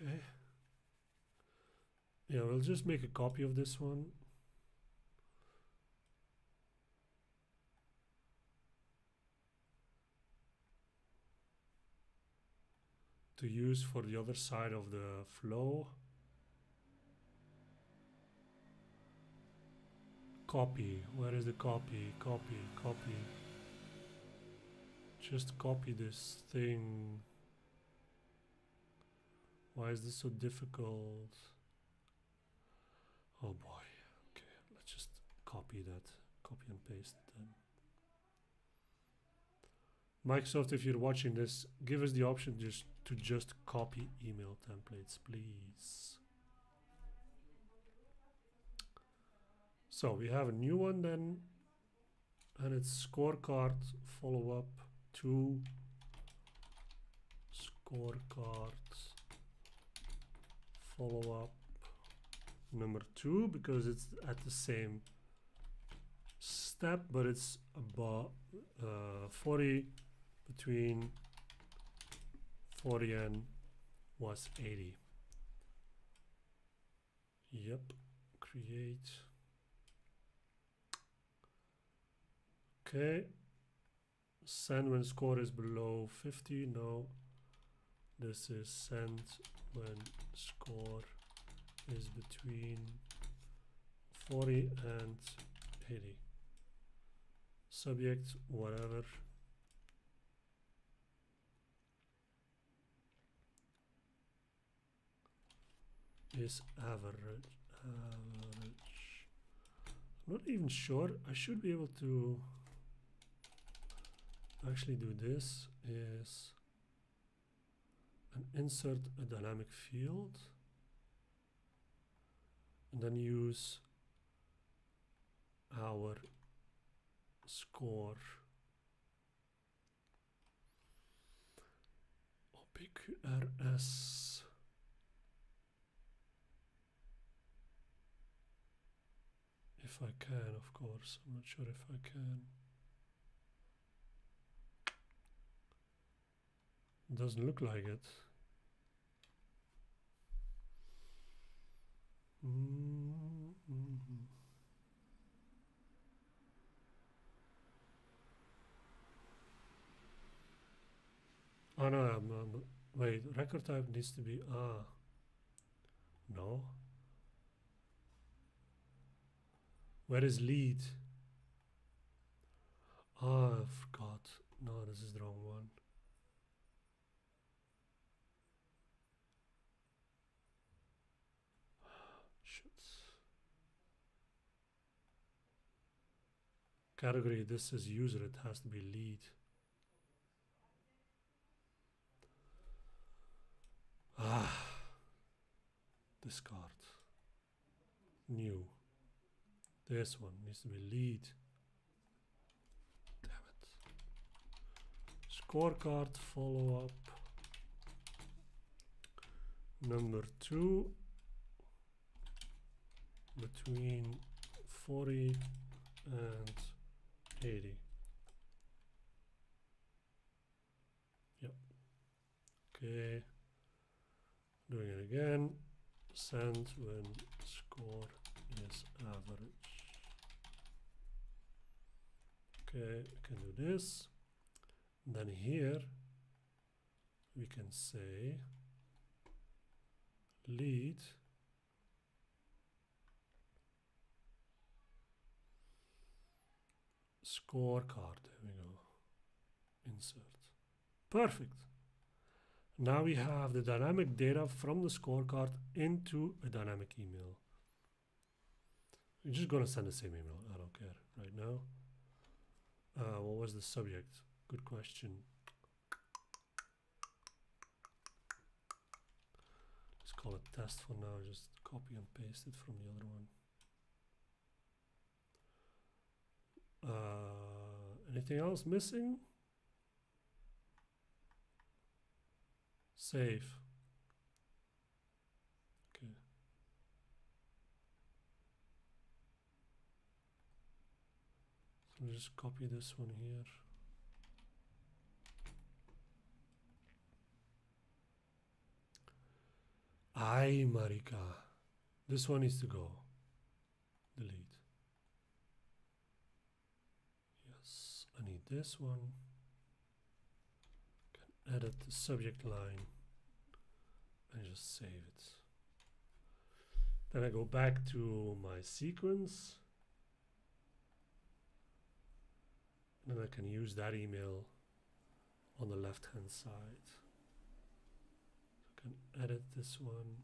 Okay. Yeah, we'll just make a copy of this one. To use for the other side of the flow. Copy. Where is the copy? Copy. Just copy this thing. Why is this so difficult? Oh boy. Okay, let's just copy that. Copy and paste it then. Microsoft, if you're watching this, give us the option to just copy email templates, please. So we have a new one then, and it's scorecard follow-up 2 scorecard follow-up number 2, because it's at the same step, but it's about 40 between 40 and was 80. Yep, create. Okay, send when score is below 50. No, this is send when score is between 40 and 80. Subject, whatever. Is average. I'm not even sure. I should be able to actually do this. Is an insert a dynamic field and then use our score. OPQRS. If I can, of course. I'm not sure if I can. Doesn't look like it. Oh no, wait, record type needs to be, no. Where is lead? Oh, I forgot. No, this is the wrong one. Shit. Category, this is user, it has to be lead. Discard. New. This one needs to be lead. Damn it. Scorecard follow up. Number 2. Between 40 and 80. Yep. Okay. Doing it again. Send when score is average. Okay, we can do this. Then here we can say lead scorecard. There we go. Insert. Perfect. Now we have the dynamic data from the scorecard into a dynamic email. We're just going to send the same email. I don't care right now. What was the subject? Good question. Let's call it test for now. Just copy and paste it from the other one. Anything else missing? Save. Okay. So we'll just copy this one here. Ay, Marika. This one needs to go. Delete. Yes, I need this one. Can edit the subject line and just save it. Then I go back to my sequence. And then I can use that email on the left hand side. I can edit this one.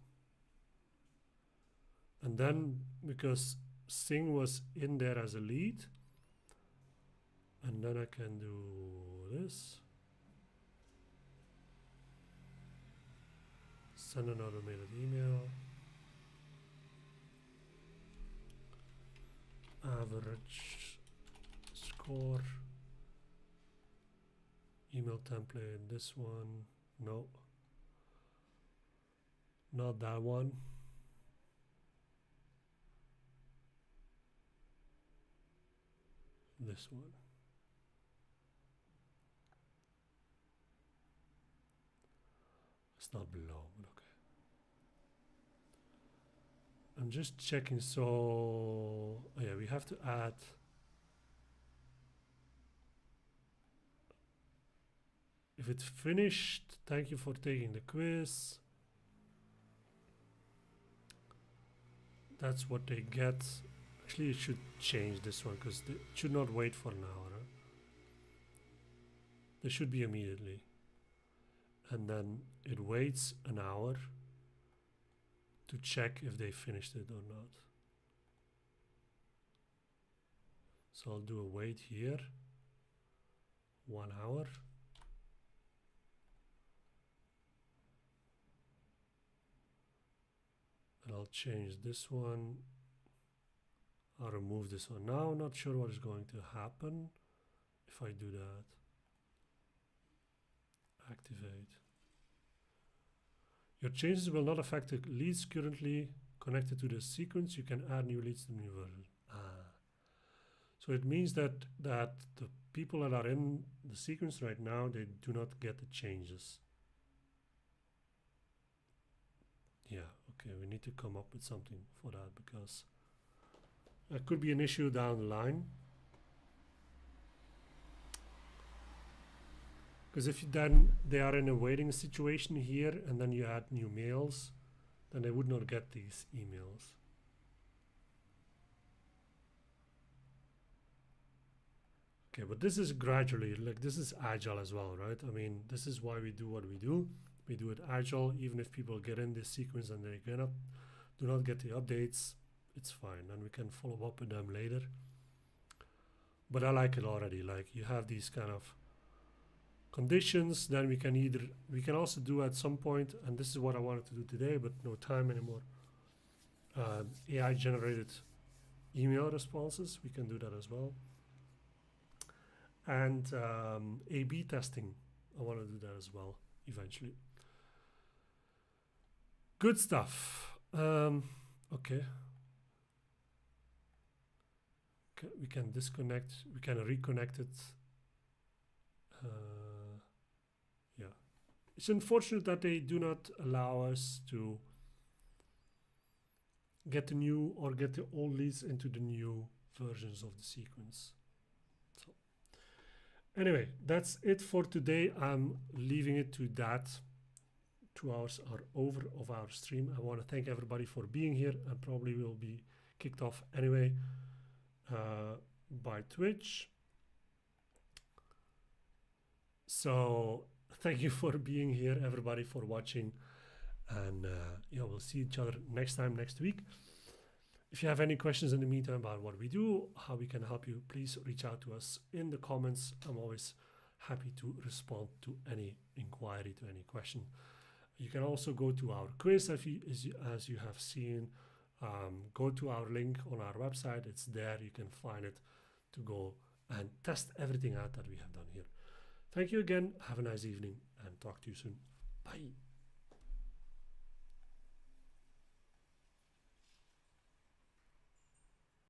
And then because Sing was in there as a lead, and then I can do this. Send an automated email. Average score. Email template, this one. No. Not that one. This one. It's not below, but okay. I'm just checking, so oh yeah, we have to add if it's finished, thank you for taking the quiz. That's what they get. Actually, it should change this one because it should not wait for an hour. Huh? They should be immediately. And then it waits an hour to check if they finished it or not. So I'll do a wait here. 1 hour. And I'll change this one. I'll remove this one. Now I'm not sure what is going to happen if I do that. Activate. Your changes will not affect the leads currently connected to the sequence. You can add new leads to the new version. So it means that the people that are in the sequence right now, they do not get the changes. Yeah, okay, we need to come up with something for that because that could be an issue down the line. Because if then they are in a waiting situation here and then you add new mails, then they would not get these emails. Okay, but this is gradually, like this is agile as well, right? I mean, this is why we do what we do. We do it agile. Even if people get in this sequence and they do not get the updates, it's fine, and we can follow up with them later. But I like it already. Like you have these kind of conditions, then we can also do at some point, and this is what I wanted to do today, but no time anymore. AI generated email responses, we can do that as well. And A/B testing, I want to do that as well eventually. Good stuff. Okay. We can disconnect, we can reconnect it. Yeah. It's unfortunate that they do not allow us to get the new or get the old leads into the new versions of the sequence. So anyway, that's it for today. I'm leaving it to that. 2 hours are over of our stream. I want to thank everybody for being here, and probably will be kicked off anyway by Twitch. So thank you for being here, everybody, for watching, and yeah, we'll see each other next time, next week. If you have any questions in the meantime about what we do, how we can help you, please reach out to us in the comments. I'm always happy to respond to any inquiry, to any question. You can also go to our quiz, as you have seen. Go to our link on our website. It's there. You can find it to go and test everything out that we have done here. Thank you again. Have a nice evening and talk to you soon. Bye.